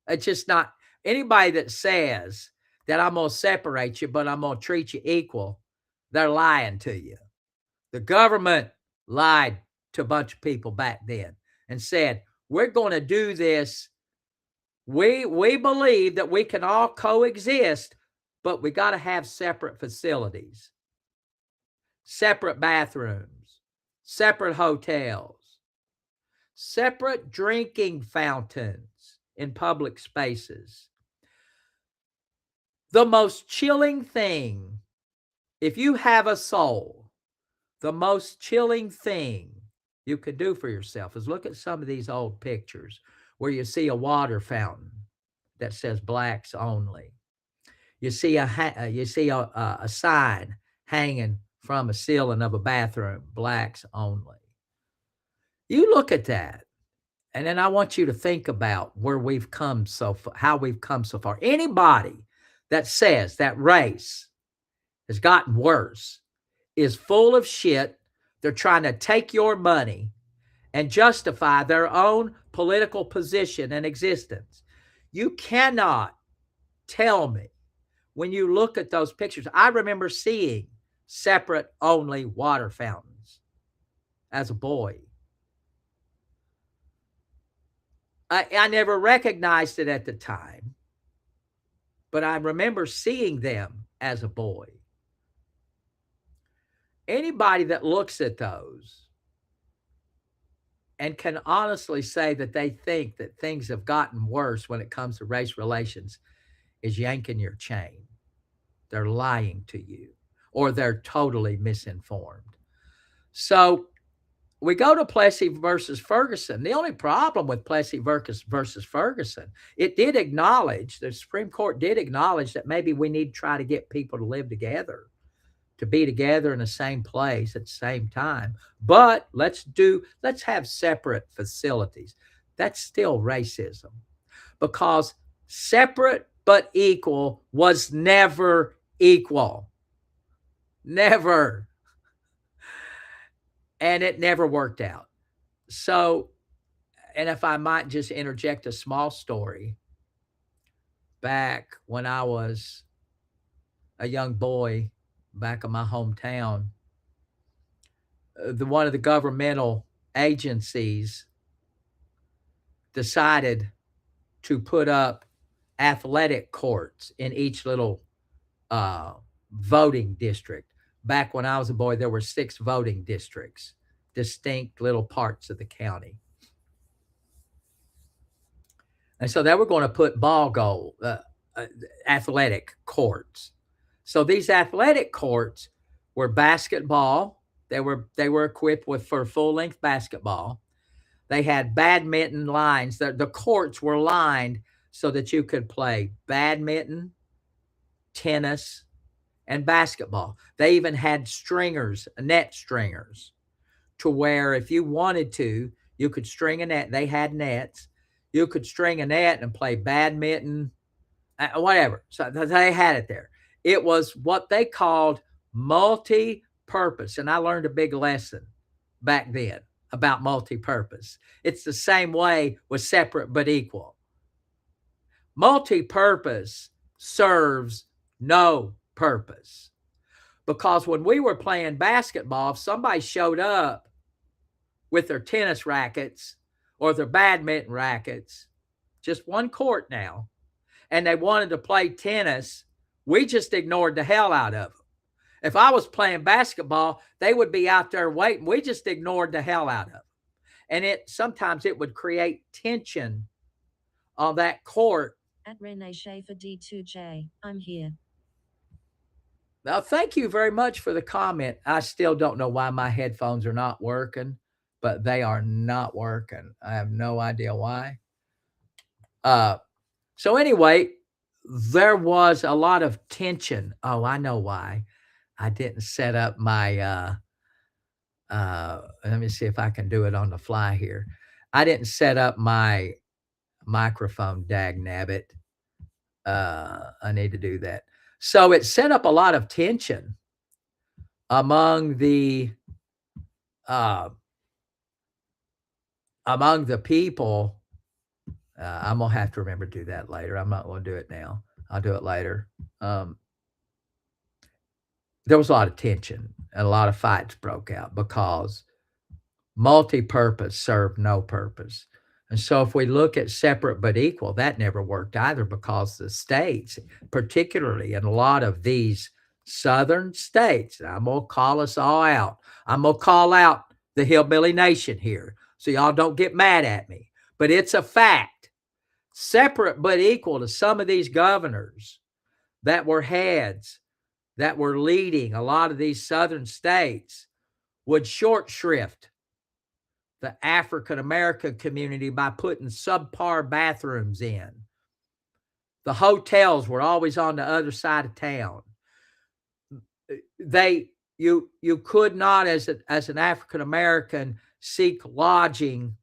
It's just not. Anybody that says that I'm going to separate you, but I'm going to treat you equal, they're lying to you. The government lied to a bunch of people back then and said, we're going to do this. We believe that we can all coexist, but we got to have separate facilities, separate bathrooms, separate hotels, separate drinking fountains in public spaces. The most chilling thing, if you have a soul, the most chilling thing you could do for yourself is look at some of these old pictures where you see a water fountain that says blacks only. You see a sign hanging from a ceiling of a bathroom, blacks only. You look at that, and then I want you to think about where we've come so far, how we've come so far. Anybody that says that race has gotten worse is full of shit. They're trying to take your money and justify their own political position and existence. You cannot tell me when you look at those pictures. I remember seeing separate only water fountains as a boy. I never recognized it at the time, but I remember seeing them as a boy. Anybody that looks at those and can honestly say that they think that things have gotten worse when it comes to race relations is yanking your chain. They're lying to you, or they're totally misinformed. So we go to Plessy versus Ferguson. The only problem with Plessy versus Ferguson, it did acknowledge, the Supreme Court did acknowledge that maybe we need to try to get people to live together, to be together in the same place at the same time. But let's have separate facilities. That's still racism, because separate but equal was never equal. Never. And it never worked out. So, and if I might just interject a small story, back when I was a young boy, back in my hometown, one of the governmental agencies decided to put up athletic courts in each little voting district. Back when I was a boy, there were 6 voting districts, distinct little parts of the county. And so they were going to put athletic courts. So these athletic courts were basketball. They were equipped with for full length basketball. They had badminton lines. The courts were lined so that you could play badminton, tennis, and basketball. They even had stringers, net stringers, to where if you wanted to, you could string a net. They had nets. You could string a net and play badminton, whatever. So they had it there. It was what they called multi purpose. And I learned a big lesson back then about multi purpose. It's the same way with separate but equal. Multi purpose serves no purpose. Because when we were playing basketball, if somebody showed up with their tennis rackets or their badminton rackets, just one court now, and they wanted to play tennis, we just ignored the hell out of them. If I was playing basketball, they would be out there waiting. We just ignored the hell out of them. And sometimes it would create tension on that court. At Renee Schaefer D2J, I'm here. Now, thank you very much for the comment. I still don't know why my headphones are not working, but they are not working. I have no idea why. So anyway, there was a lot of tension. Oh, I know why. I didn't set up my let me see if I can do it on the fly here. I didn't set up my microphone, dag nabbit. I need to do that. So it set up a lot of tension among the people. I'm gonna have to remember to do that later. I'm not gonna do it now. I'll do it later. There was a lot of tension and a lot of fights broke out because multi-purpose served no purpose. And so if we look at separate but equal, that never worked either, because the states, particularly in a lot of these southern states, I'm going to call us all out. I'm going to call out the hillbilly nation here, so y'all don't get mad at me. But it's a fact. Separate but equal to some of these governors that were heads, that were leading a lot of these southern states, would short shrift the African American community by putting subpar bathrooms in. The hotels were always on the other side of town. You could not, as an African American, seek lodging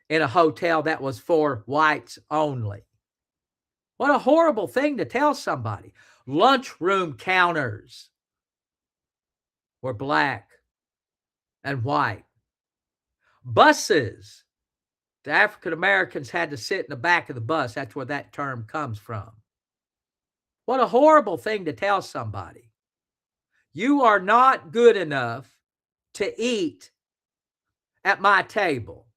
in a hotel that was for whites only. What a horrible thing to tell somebody. Lunchroom counters were black and white. Buses, the African Americans had to sit in the back of the bus. That's where that term comes from. What a horrible thing to tell somebody. You are not good enough to eat at my table.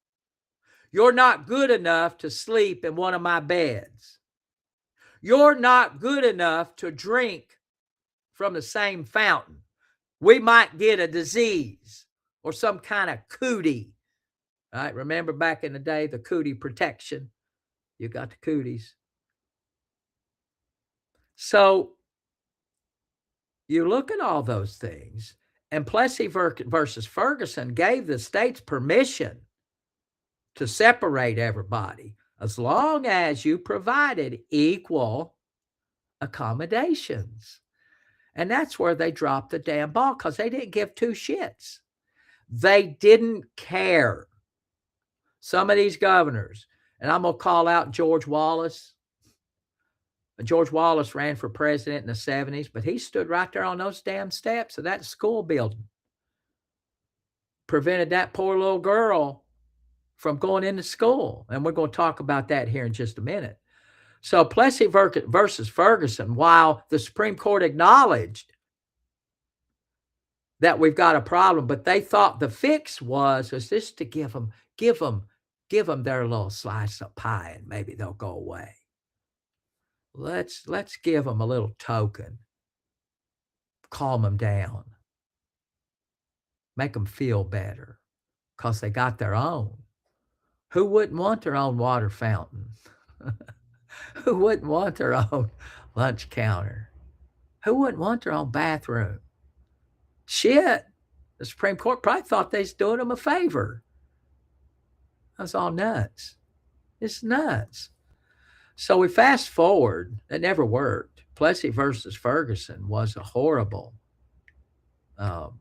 You're not good enough to sleep in one of my beds. You're not good enough to drink from the same fountain. We might get a disease or some kind of cootie. All right, remember back in the day, the cootie protection. You got the cooties. So you look at all those things, and Plessy versus Ferguson gave the states permission to separate everybody as long as you provided equal accommodations. And that's where they dropped the damn ball, because they didn't give two shits. They didn't care. Some of these governors, and I'm going to call out George Wallace. George Wallace ran for president in the 70s, but he stood right there on those damn steps of that school building. Prevented that poor little girl from going into school. And we're going to talk about that here in just a minute. So Plessy versus Ferguson, while the Supreme Court acknowledged that we've got a problem, but they thought the fix was just to give them their little slice of pie, and maybe they'll go away. Let's give them a little token, calm them down, make them feel better, because they got their own. Who wouldn't want their own water fountain? Who wouldn't want their own lunch counter? Who wouldn't want their own bathroom? Shit, the Supreme Court probably thought they was doing them a favor. That's all nuts. It's nuts. So we fast forward. It never worked. Plessy versus Ferguson um,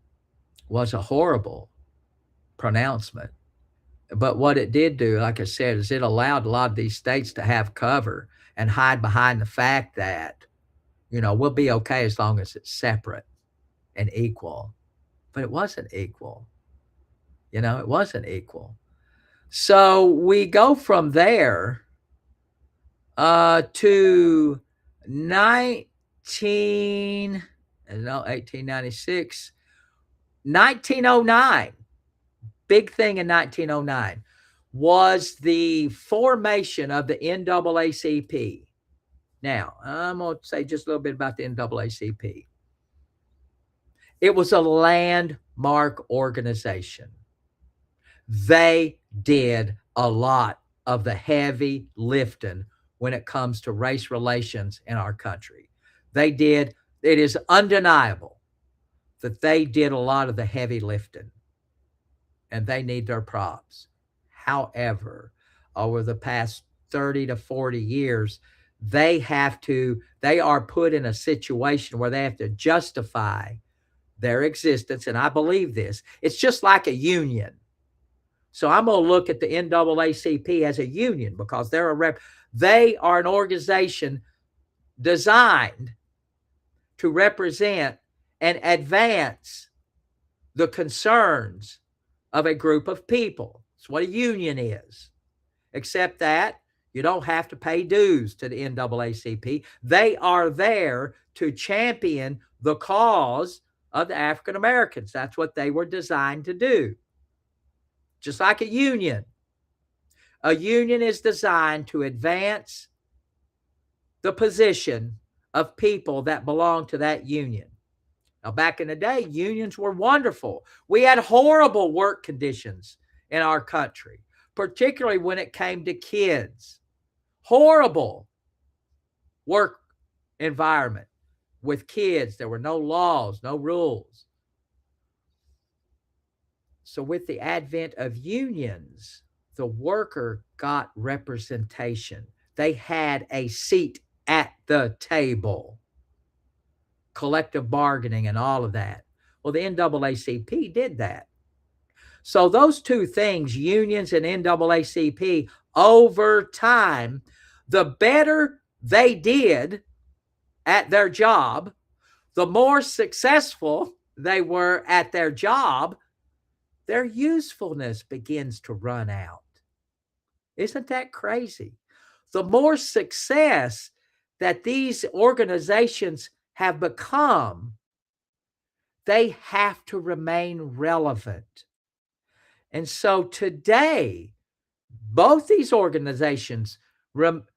was a horrible pronouncement. But what it did do, like I said, is it allowed a lot of these states to have cover and hide behind the fact that, we'll be okay as long as it's separate and equal. But it wasn't equal. It wasn't equal. So we go from there to 19, no, 1896, 1909. Big thing in 1909 was the formation of the NAACP. Now, I'm going to say just a little bit about the NAACP. It was a landmark organization. They did a lot of the heavy lifting when it comes to race relations in our country. It is undeniable that they did a lot of the heavy lifting, and they need their props. However, over the past 30 to 40 years, they are put in a situation where they have to justify their existence. And I believe this. It's just like a union. So I'm going to look at the NAACP as a union because they are an organization designed to represent and advance the concerns of a group of people. That's what a union is. Except that you don't have to pay dues to the NAACP. They are there to champion the cause of the African Americans. That's what they were designed to do. Just like a union. A union is designed to advance the position of people that belong to that union. Now, back in the day, unions were wonderful. We had horrible work conditions in our country, particularly when it came to kids. Horrible work environment with kids. There were no laws, no rules. So with the advent of unions, the worker got representation. They had a seat at the table. Collective bargaining and all of that. Well, the NAACP did that. So those two things, unions and NAACP, over time, the better they did at their job, the more successful they were at their job, their usefulness begins to run out. Isn't that crazy? The more success that these organizations have become, they have to remain relevant. And so today, both these organizations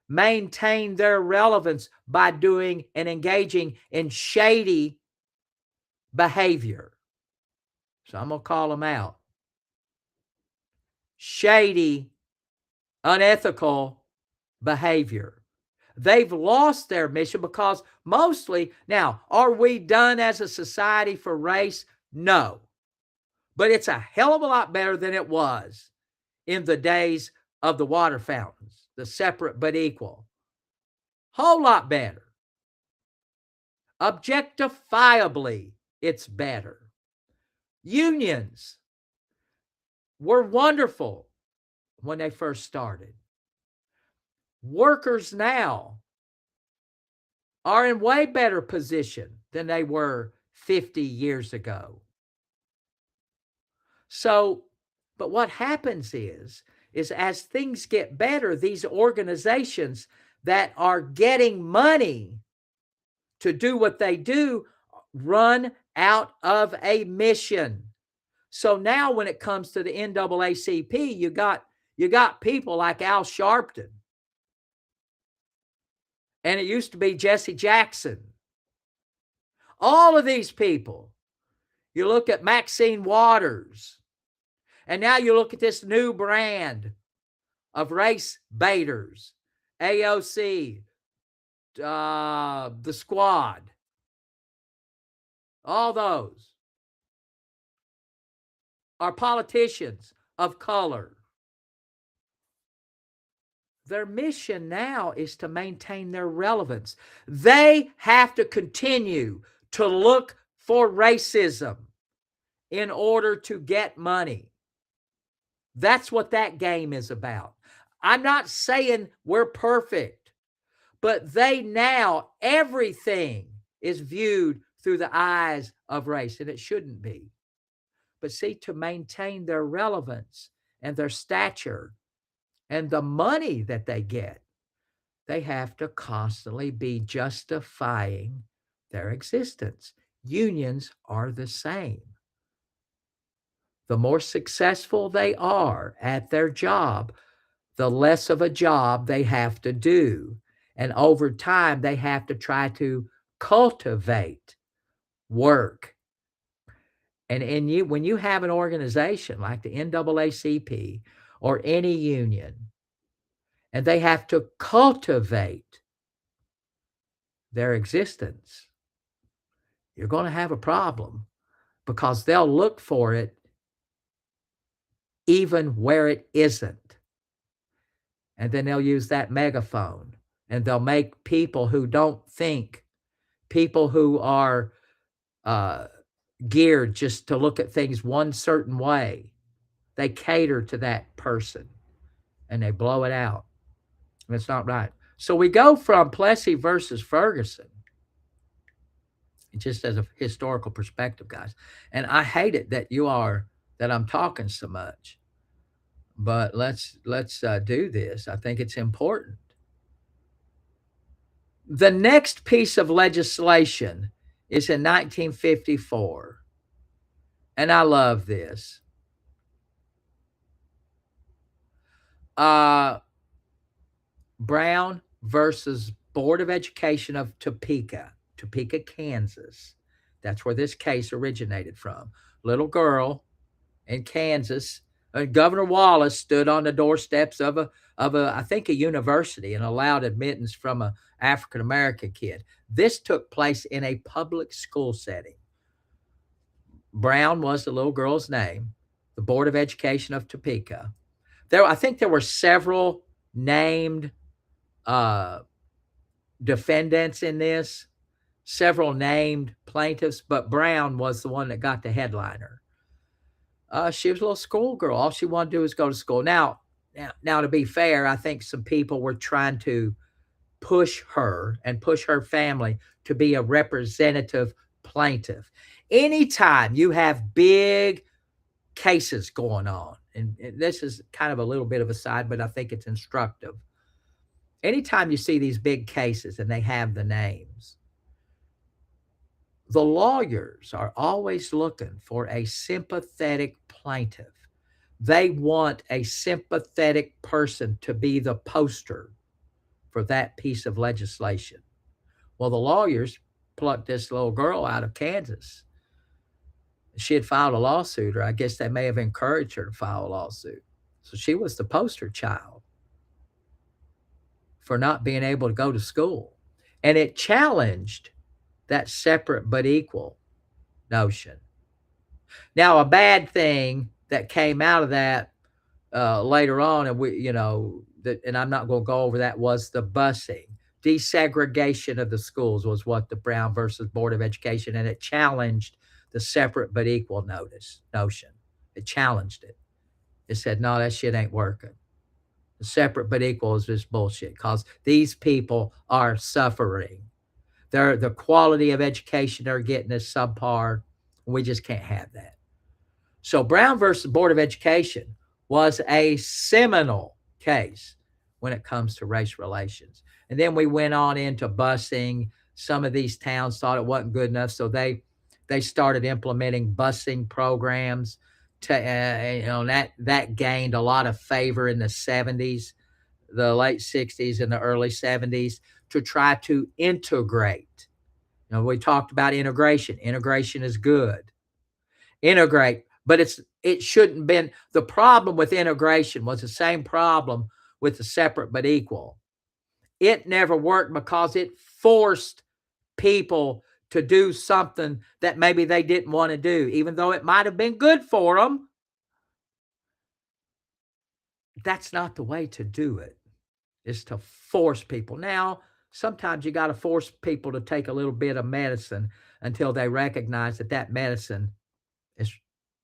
maintain their relevance by doing and engaging in shady behavior. So I'm going to call them out. Shady, unethical behavior. They've lost their mission because mostly, now, are we done as a society for race? No. But it's a hell of a lot better than it was in the days of the water fountains, the separate but equal. Whole lot better. Objectifiably, it's better. Unions were wonderful when they first started. Workers now are in way better position than they were 50 years ago. So, but what happens is as things get better, these organizations that are getting money to do what they do run out of a mission. So now when it comes to the NAACP, you got people like Al Sharpton. And it used to be Jesse Jackson. All of these people. You look at Maxine Waters. And now you look at this new brand of race baiters. AOC, the Squad. All those are politicians of color. Their mission now is to maintain their relevance. They have to continue to look for racism in order to get money. That's what that game is about. I'm not saying we're perfect, but they now, everything is viewed through the eyes of race, and it shouldn't be. But see, to maintain their relevance and their stature and the money that they get, they have to constantly be justifying their existence. Unions are the same. The more successful they are at their job, the less of a job they have to do. And over time, they have to try to cultivate work. When you have an organization like the NAACP or any union, and they have to cultivate their existence, you're going to have a problem because they'll look for it even where it isn't. And then they'll use that megaphone and they'll make people who don't think, people who are geared just to look at things one certain way, they cater to that person and they blow it out. And it's not right. So we go from Plessy versus Ferguson, just as a historical perspective, guys. And I hate it that I'm talking so much, but let's do this. I think it's important. The next piece of legislation is in 1954, and I love this. Brown versus Board of Education of Topeka, Kansas. That's where this case originated from. Little girl in Kansas. Governor Wallace stood on the doorsteps of a I think a university and allowed admittance from a African American kid. This took place in a public school setting. Brown was the little girl's name. The Board of Education of Topeka. I think there were several named defendants in this, several named plaintiffs, but Brown was the one that got the headliner. She was a little schoolgirl. All she wanted to do was go to school. Now, to be fair, I think some people were trying to push her and push her family to be a representative plaintiff. Anytime you have big cases going on, and this is kind of a little bit of a side, but I think it's instructive. Anytime you see these big cases and they have the names, the lawyers are always looking for a sympathetic plaintiff. They want a sympathetic person to be the poster for that piece of legislation. Well, the lawyers plucked this little girl out of Kansas. She had filed a lawsuit, or I guess they may have encouraged her to file a lawsuit. So she was the poster child for not being able to go to school. And it challenged that separate but equal notion. Now, a bad thing that came out of that later on, and I'm not going to go over that, was the busing. Desegregation of the schools was what the Brown versus Board of Education, and it challenged the separate but equal notion. It challenged it. It said, no, that shit ain't working. The separate but equal is just bullshit because these people are suffering. The quality of education they're getting is subpar. We just can't have that. So Brown versus Board of Education was a seminal case when it comes to race relations. And then we went on into busing. Some of these towns thought it wasn't good enough, so they started implementing busing programs. That gained a lot of favor in the 70s, the late 60s and the early 70s, to try to integrate. We talked about integration. Integration is good. Integrate, but it shouldn't been. The problem with integration was the same problem with the separate but equal. It never worked because it forced people to do something that maybe they didn't want to do, even though it might have been good for them. That's not the way to do it. is to force people. Now, sometimes you got to force people to take a little bit of medicine until they recognize that that medicine is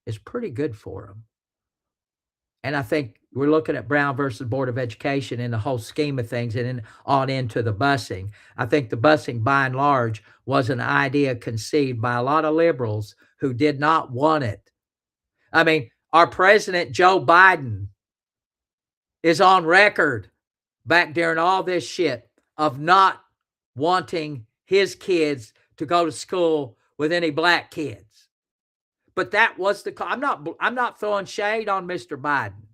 is pretty good for them. And I think we're looking at Brown versus Board of Education in the whole scheme of things, and then on into the busing. I think the busing, by and large, was an idea conceived by a lot of liberals who did not want it. I mean, our president, Joe Biden, is on record back during all this shit of not wanting his kids to go to school with any black kids. But that was the I'm not throwing shade on Mr. Biden.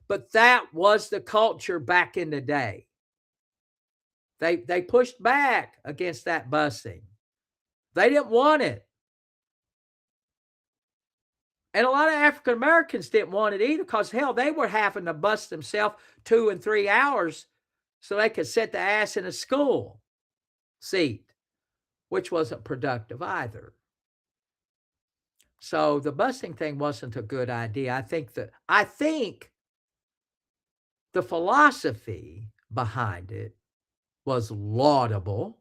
But that was the culture back in the day. They pushed back against that busing. They didn't want it. And a lot of African Americans didn't want it either because, hell, they were having to bus themselves 2 and 3 hours so they could sit the ass in a school seat, which wasn't productive either. So the busing thing wasn't a good idea. I think the philosophy behind it was laudable,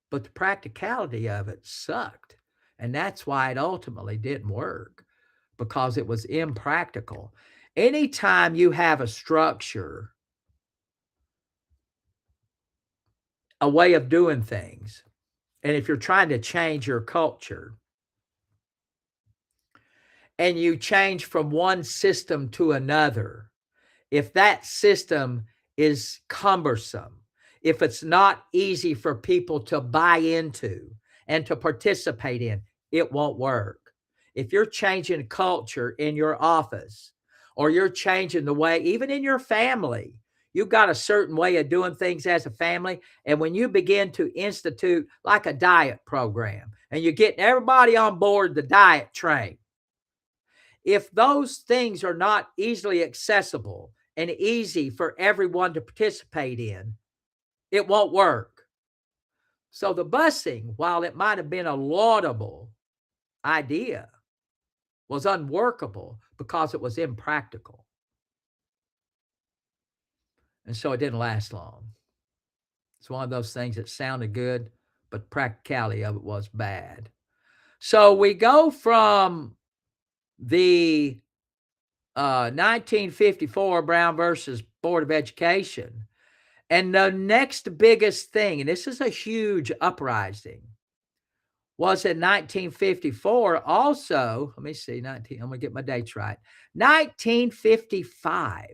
but the practicality of it sucked. And that's why it ultimately didn't work, because it was impractical. Anytime you have a structure, a way of doing things, and if you're trying to change your culture and you change from one system to another, if that system is cumbersome, if it's not easy for people to buy into and to participate in, it won't work. If you're changing culture in your office, or you're changing the way, even in your family, you've got a certain way of doing things as a family. And when you begin to institute like a diet program and you're getting everybody on board the diet train, if those things are not easily accessible and easy for everyone to participate in, it won't work. So the busing, while it might have been a laudable idea, was unworkable because it was impractical. And so it didn't last long. It's one of those things that sounded good, but the practicality of it was bad. So we go from the 1954 Brown versus Board of Education. And the next biggest thing, and this is a huge uprising, was in 1954. Also, let me see, I'm going to get my dates right. 1955.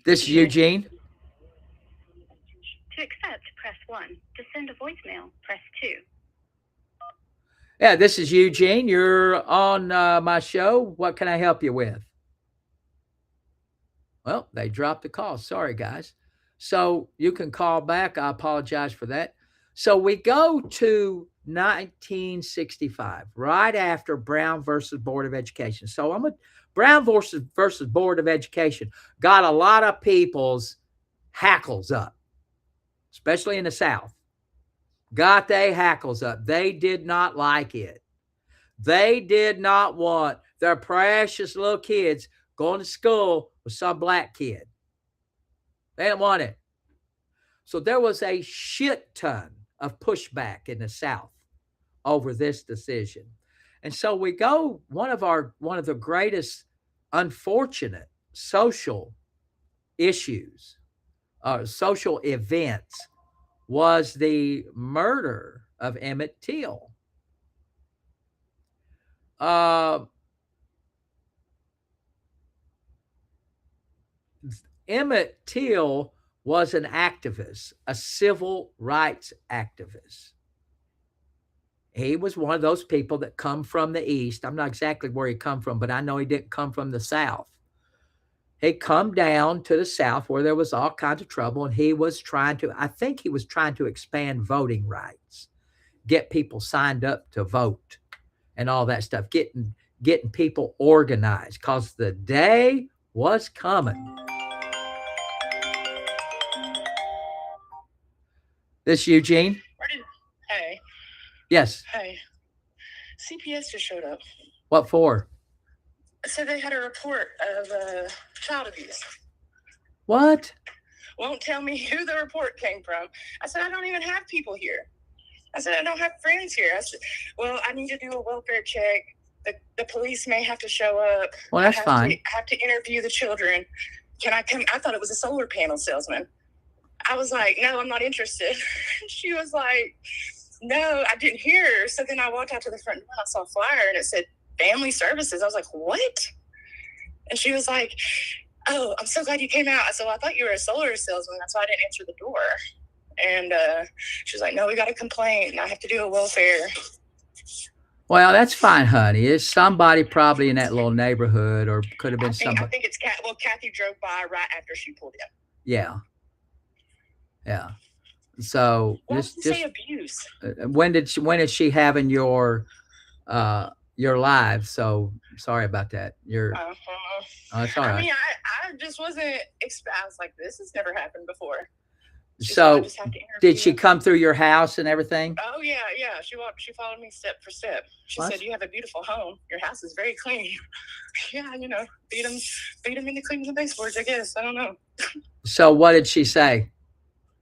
This is Eugene. To accept, press 1. To send a voicemail, press 2. Yeah, this is Eugene. You're on my show. What can I help you with? Well, they dropped the call. Sorry, guys. So you can call back. I apologize for that. So we go to 1965, right after Brown versus Board of Education. So Brown versus Board of Education got a lot of people's hackles up, especially in the South. Got their hackles up. They did not like it. They did not want their precious little kids going to school with some black kid. They didn't want it. So there was a shit ton of pushback in the South over this decision. And so we go, one of the greatest unfortunate social issues, social events, was the murder of Emmett Till. Emmett Till was an activist, a civil rights activist. He was one of those people that come from the East. I'm not exactly where he come from, but I know he didn't come from the South. He come down to the South where there was all kinds of trouble, and I think he was trying to expand voting rights, get people signed up to vote and all that stuff, getting people organized, because the day was coming. This Eugene? Hey. Yes. Hey. CPS just showed up. What for? So they had a report of child abuse. What? Won't tell me who the report came from. I said, I don't even have people here. I said, I don't have friends here. I said, well, I need to do a welfare check. The police may have to show up. Well, that's fine. I have to interview the children. Can I come? I thought it was a solar panel salesman. I was like, no, I'm not interested. She was like, no, I didn't hear her. So then I walked out to the front door and I saw a flyer and it said family services. I was like, what? And she was like, oh, I'm so glad you came out. I said, well, I thought you were a solar salesman. That's why I didn't answer the door. And she was like, no, we got a complaint and I have to do a welfare. Well, that's fine, honey. It's somebody probably in that little neighborhood, or could have been I somebody. think it's Kat. Well, Kathy drove by right after she pulled in. Yeah. Yeah. So Why just did you say abuse? when is she having your live? So sorry about that. It's all I right. mean, I just wasn't. I was like, this has never happened before. So I just have to did she come through your house and everything? Oh yeah. She followed me step for step. She said, "You have a beautiful home. Your house is very clean." Yeah, beat them into cleaning the baseboards. I guess I don't know. So what did she say?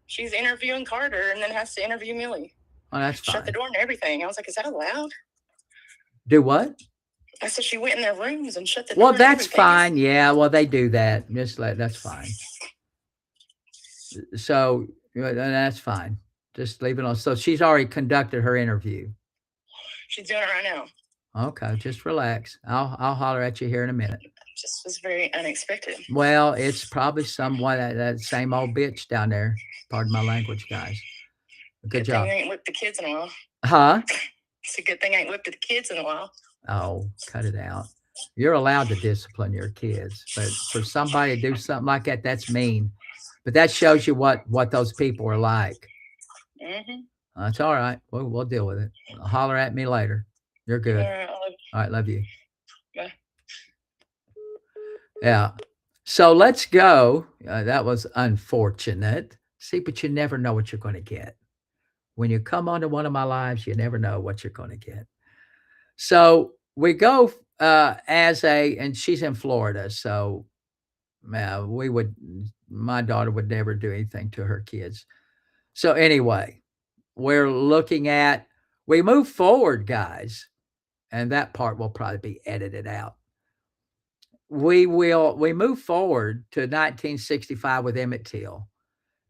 She's interviewing Carter and then has to interview Millie. Oh, that's fine. Shut the door and everything. I was like, "Is that allowed?" Do what? I said she went in their rooms and shut the door. Well, that's fine. Yeah, well, they do that. That's fine. So that's fine. Just leave it on. So she's already conducted her interview. She's doing it right now. Okay, just relax. I'll holler at you here in a minute. It just was very unexpected. Well, it's probably someone that same old bitch down there. Pardon my language, guys. Good job. Thing I ain't whipped the kids in a while. Huh? It's a good thing I ain't whipped the kids in a while. Oh, cut it out. You're allowed to discipline your kids, but for somebody to do something like that, that's mean. But that shows you what those people are like. Mm-hmm. That's all right. We'll deal with it. Holler at me later. You're good. All right, love you. Bye. Yeah. So let's go. That was unfortunate. See, but you never know what you're going to get. When you come onto one of my lives, you never know what you're going to get. So we go and she's in Florida. So my daughter would never do anything to her kids. So anyway, we move forward, guys, and that part will probably be edited out. We move forward to 1965 with Emmett Till.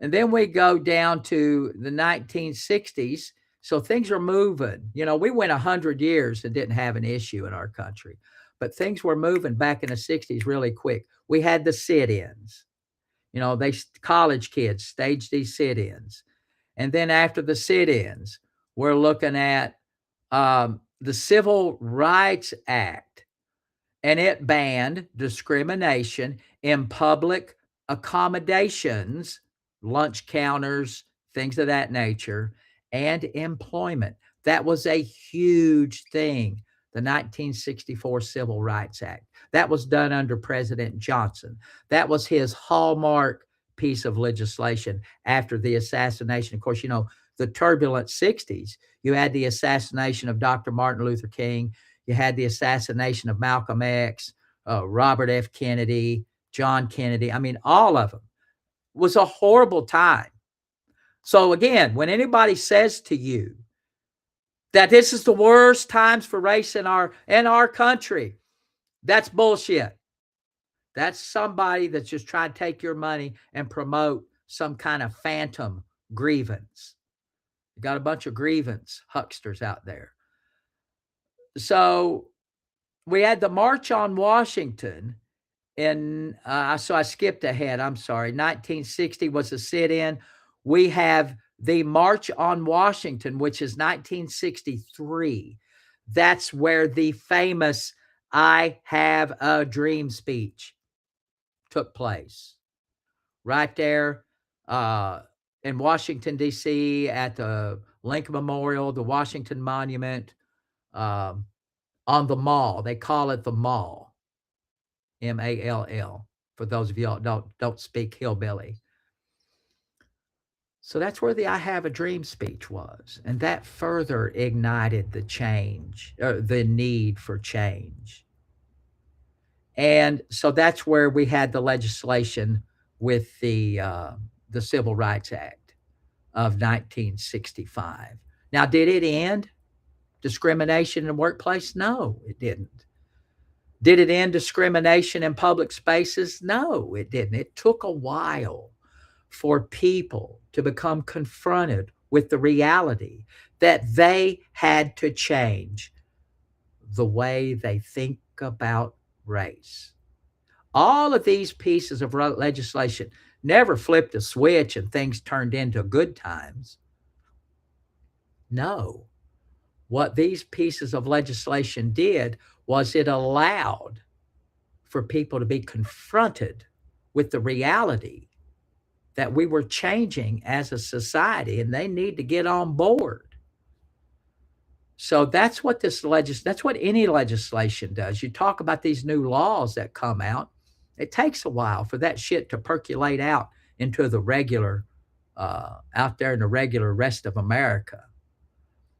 And then we go down to the 1960s. So things are moving. We went 100 years and didn't have an issue in our country, but things were moving back in the 60s really quick. We had the sit-ins. College kids staged these sit-ins. And then after the sit-ins, we're looking at the Civil Rights Act, and it banned discrimination in public accommodations, lunch counters, things of that nature, and employment. That was a huge thing, the 1964 Civil Rights Act. That was done under President Johnson. That was his hallmark piece of legislation after the assassination. Of course, the turbulent 60s. You had the assassination of Dr. Martin Luther King. You had the assassination of Malcolm X, Robert F. Kennedy, John Kennedy. I mean, all of them. It was a horrible time. So again, when anybody says to you that this is the worst times for race in our country, that's bullshit. That's somebody that's just trying to take your money and promote some kind of phantom grievance. You got a bunch of grievance hucksters out there. So we had the March on Washington so I skipped ahead. I'm sorry. 1960 was a sit-in. We have the March on Washington, which is 1963. That's where the famous "I Have a Dream" speech took place. Right there in Washington, D.C., at the Lincoln Memorial, the Washington Monument, on the Mall. They call it the Mall. Mall, for those of y'all don't speak hillbilly. So that's where the I Have a Dream speech was. And that further ignited the change, the need for change. And so that's where we had the legislation with the Civil Rights Act of 1965. Now, did it end discrimination in the workplace? No, it didn't. Did it end discrimination in public spaces? No, it didn't. It took a while for people to become confronted with the reality that they had to change the way they think about race. All of these pieces of legislation never flipped a switch and things turned into good times. No. What these pieces of legislation did was it allowed for people to be confronted with the reality that we were changing as a society and they need to get on board. So that's what that's what any legislation does. You talk about these new laws that come out. It takes a while for that shit to percolate out into the regular, out there in the regular rest of America.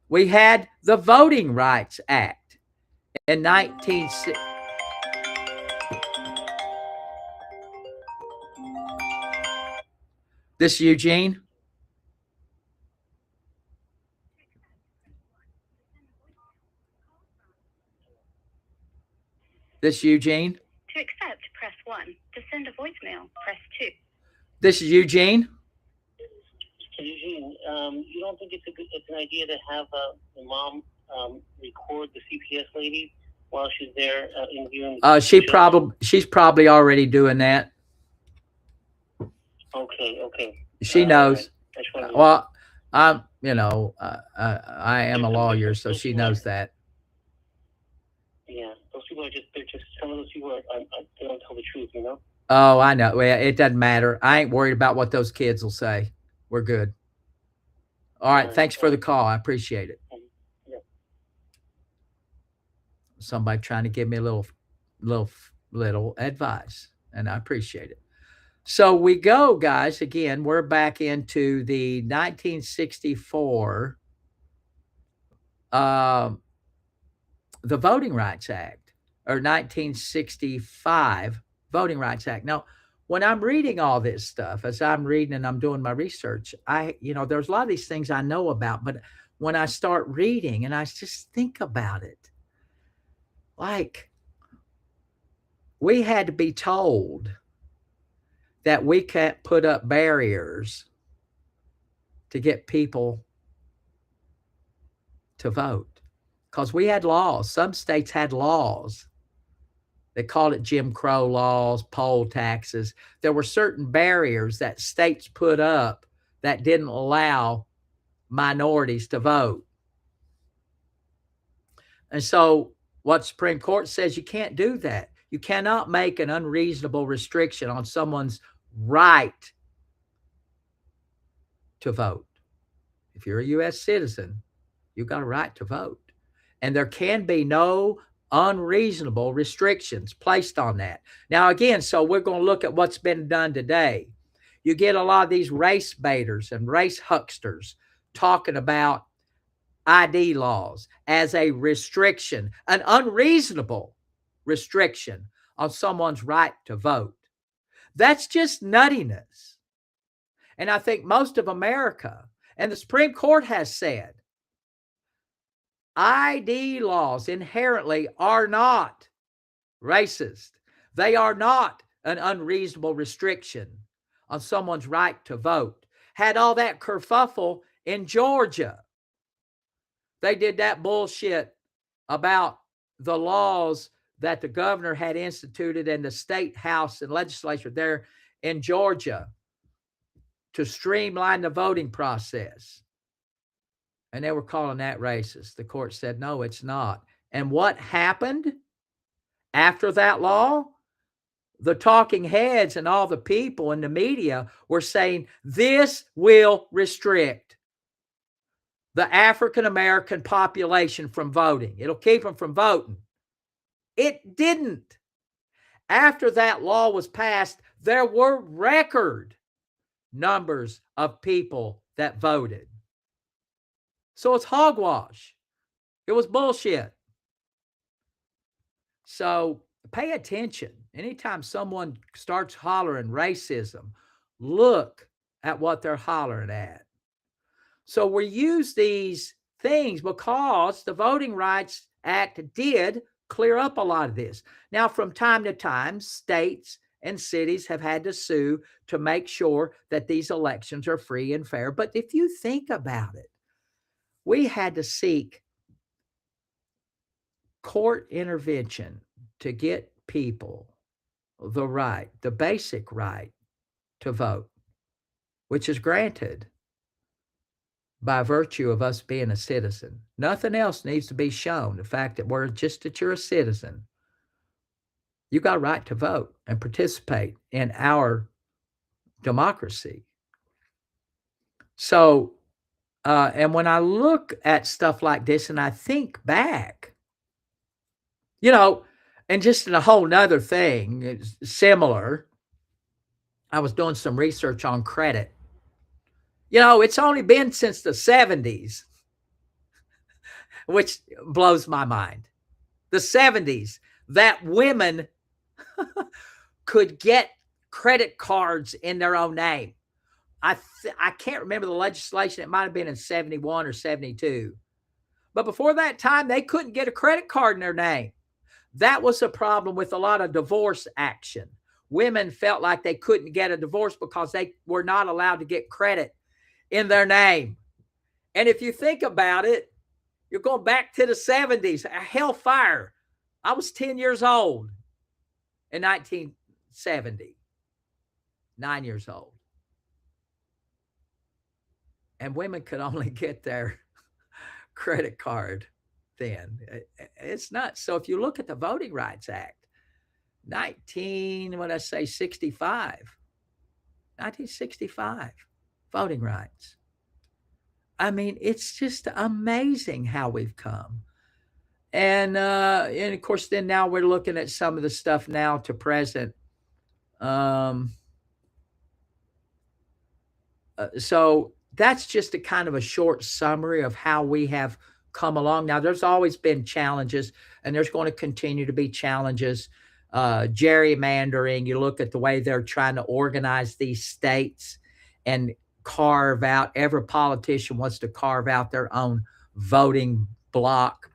We had the Voting Rights Act in 19. This Eugene. This Eugene. To accept, press 1. To send a voicemail, press 2. This is Eugene. Eugene, you don't think it's an idea to have the mom record the CPS lady while she's there interviewing? She's probably already doing that. Okay. She knows. Right. Well, I am a lawyer, so she knows that. Yeah, those people they're just some of those people they don't tell the truth, you know? Oh, I know. Well, it doesn't matter. I ain't worried about what those kids will say. We're good. All right. Thanks for the call. I appreciate it. Yeah. Somebody trying to give me a little advice, and I appreciate it. So we go, guys. Again, we're back into the 1964, the Voting Rights Act, or 1965 Voting Rights Act. Now, when I'm reading all this stuff, as I'm reading and I'm doing my research, there's a lot of these things I know about, but when I start reading and I just think about it, like we had to be told that we can't put up barriers to get people to vote because we had laws. Some states had laws. They called it Jim Crow laws, poll taxes. There were certain barriers that states put up that didn't allow minorities to vote. And so what Supreme Court says, you can't do that. You cannot make an unreasonable restriction on someone's right to vote. If you're a U.S. citizen, you've got a right to vote. And there can be no unreasonable restrictions placed on that. Now, again, so we're going to look at what's been done today. You get a lot of these race baiters and race hucksters talking about ID laws as a restriction, an unreasonable restriction on someone's right to vote. That's just nuttiness. And I think most of America, and the Supreme Court has said, ID laws inherently are not racist. They are not an unreasonable restriction on someone's right to vote. Had all that kerfuffle in Georgia. They did that bullshit about the laws that the governor had instituted in the state house and legislature there in Georgia to streamline the voting process. And they were calling that racist. The court said, no, it's not. And what happened after that law? The talking heads and all the people in the media were saying, this will restrict the African American population from voting. It'll keep them from voting. It didn't. After that law was passed, there were record numbers of people that voted. So it's hogwash. It was bullshit. So pay attention. Anytime someone starts hollering racism, look at what they're hollering at. So we use these things because the Voting Rights Act did clear up a lot of this. Now, from time to time, states and cities have had to sue to make sure that these elections are free and fair. But if you think about it, we had to seek court intervention to get people the right, the basic right to vote, which is granted by virtue of us being a citizen. Nothing else needs to be shown. The fact that you're a citizen, you got a right to vote and participate in our democracy. So, and when I look at stuff like this and I think back, you know, and just in a whole nother thing, it's similar. I was doing some research on credit. It's only been since the 70s, which blows my mind. The 70s that women could get credit cards in their own name. I can't remember the legislation. It might have been in 71 or 72. But before that time, they couldn't get a credit card in their name. That was a problem with a lot of divorce action. Women felt like they couldn't get a divorce because they were not allowed to get credit in their name. And if you think about it, you're going back to the 70s, a hellfire. I was 10 years old in 1970, 9 years old. And women could only get their credit card then. It's nuts. So if you look at the Voting Rights Act, 1965, voting rights. I mean, it's just amazing how we've come. And of course, then now we're looking at some of the stuff now to present. So that's just a kind of a short summary of how we have come along. Now, there's always been challenges, and there's going to continue to be challenges. Gerrymandering, you look at the way they're trying to organize these states and carve out, every politician wants to carve out their own voting block.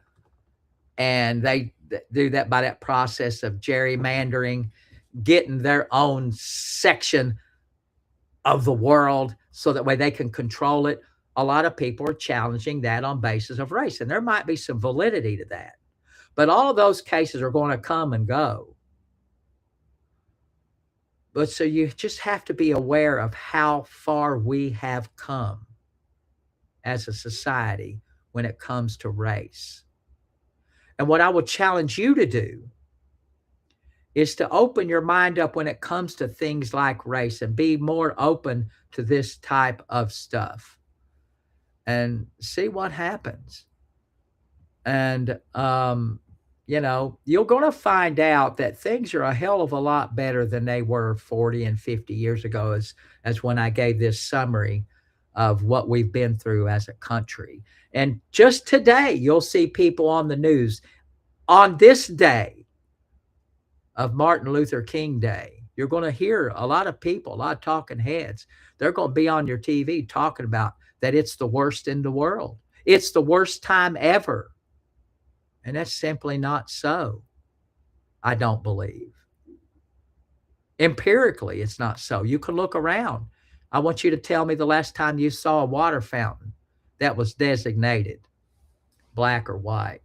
And they do that by that process of gerrymandering, getting their own section of the world so that way they can control it. A lot of people are challenging that on basis of race, and there might be some validity to that. But all of those cases are going to come and go. But so you just have to be aware of how far we have come as a society when it comes to race. And what I would challenge you to do is to open your mind up when it comes to things like race and be more open to this type of stuff and see what happens. And, you're going to find out that things are a hell of a lot better than they were 40 and 50 years ago, as when I gave this summary of what we've been through as a country. And just today, you'll see people on the news on this day of Martin Luther King Day. You're going to hear a lot of people, a lot of talking heads. They're going to be on your TV talking about that it's the worst in the world. It's the worst time ever. And that's simply not so, I don't believe. Empirically, it's not so. You can look around. I want you to tell me the last time you saw a water fountain that was designated black or white.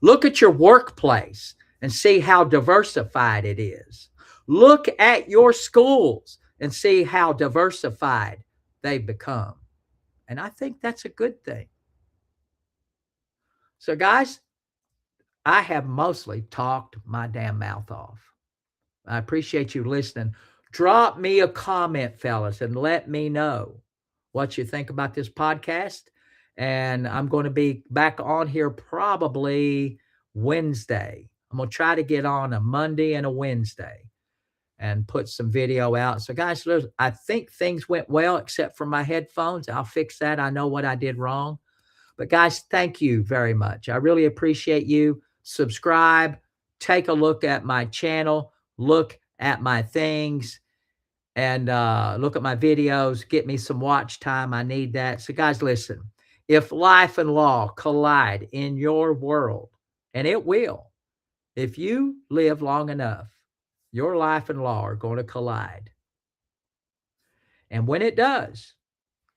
Look at your workplace and see how diversified it is. Look at your schools and see how diversified they've become. And I think that's a good thing. So, guys, I have mostly talked my damn mouth off. I appreciate you listening. Drop me a comment, fellas, and let me know what you think about this podcast. And I'm going to be back on here probably Wednesday. I'm going to try to get on a Monday and a Wednesday. and put some video out. So, guys, I think things went well except for my headphones. I'll fix that. I know what I did wrong. But, guys, thank you very much. I really appreciate you. Subscribe, take a look at my channel, look at my things, and look at my videos. Get me some watch time. I need that. So, guys, listen. If life and law collide in your world, and it will, if you live long enough, your life and law are going to collide. And when it does,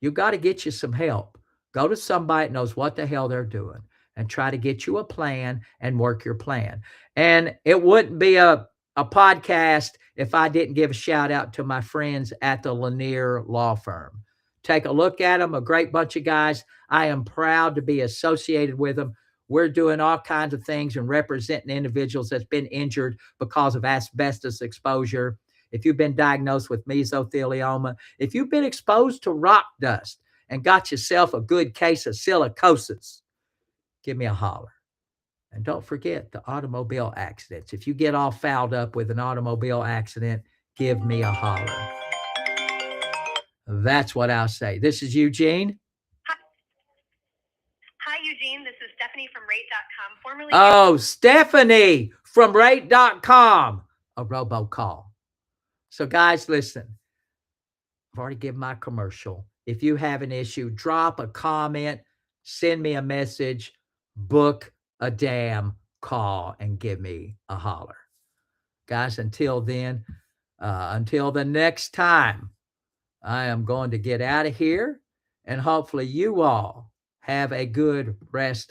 you got to get you some help. Go to somebody that knows what the hell they're doing and try to get you a plan and work your plan. And it wouldn't be a podcast if I didn't give a shout out to my friends at the Lanier Law Firm. Take a look at them, a great bunch of guys. I am proud to be associated with them. We're doing all kinds of things and representing individuals that's been injured because of asbestos exposure. If you've been diagnosed with mesothelioma, if you've been exposed to rock dust and got yourself a good case of silicosis, give me a holler. And don't forget the automobile accidents. If you get all fouled up with an automobile accident, give me a holler. That's what I'll say. This is Eugene. Hi, Eugene. This is Stephanie from Rate.com, formerly. Oh, Stephanie from Rate.com. A robocall. So, guys, listen. I've already given my commercial. If you have an issue, drop a comment, send me a message, book a damn call, and give me a holler. Guys, until then, until the next time, I am going to get out of here, and hopefully you all have a good rest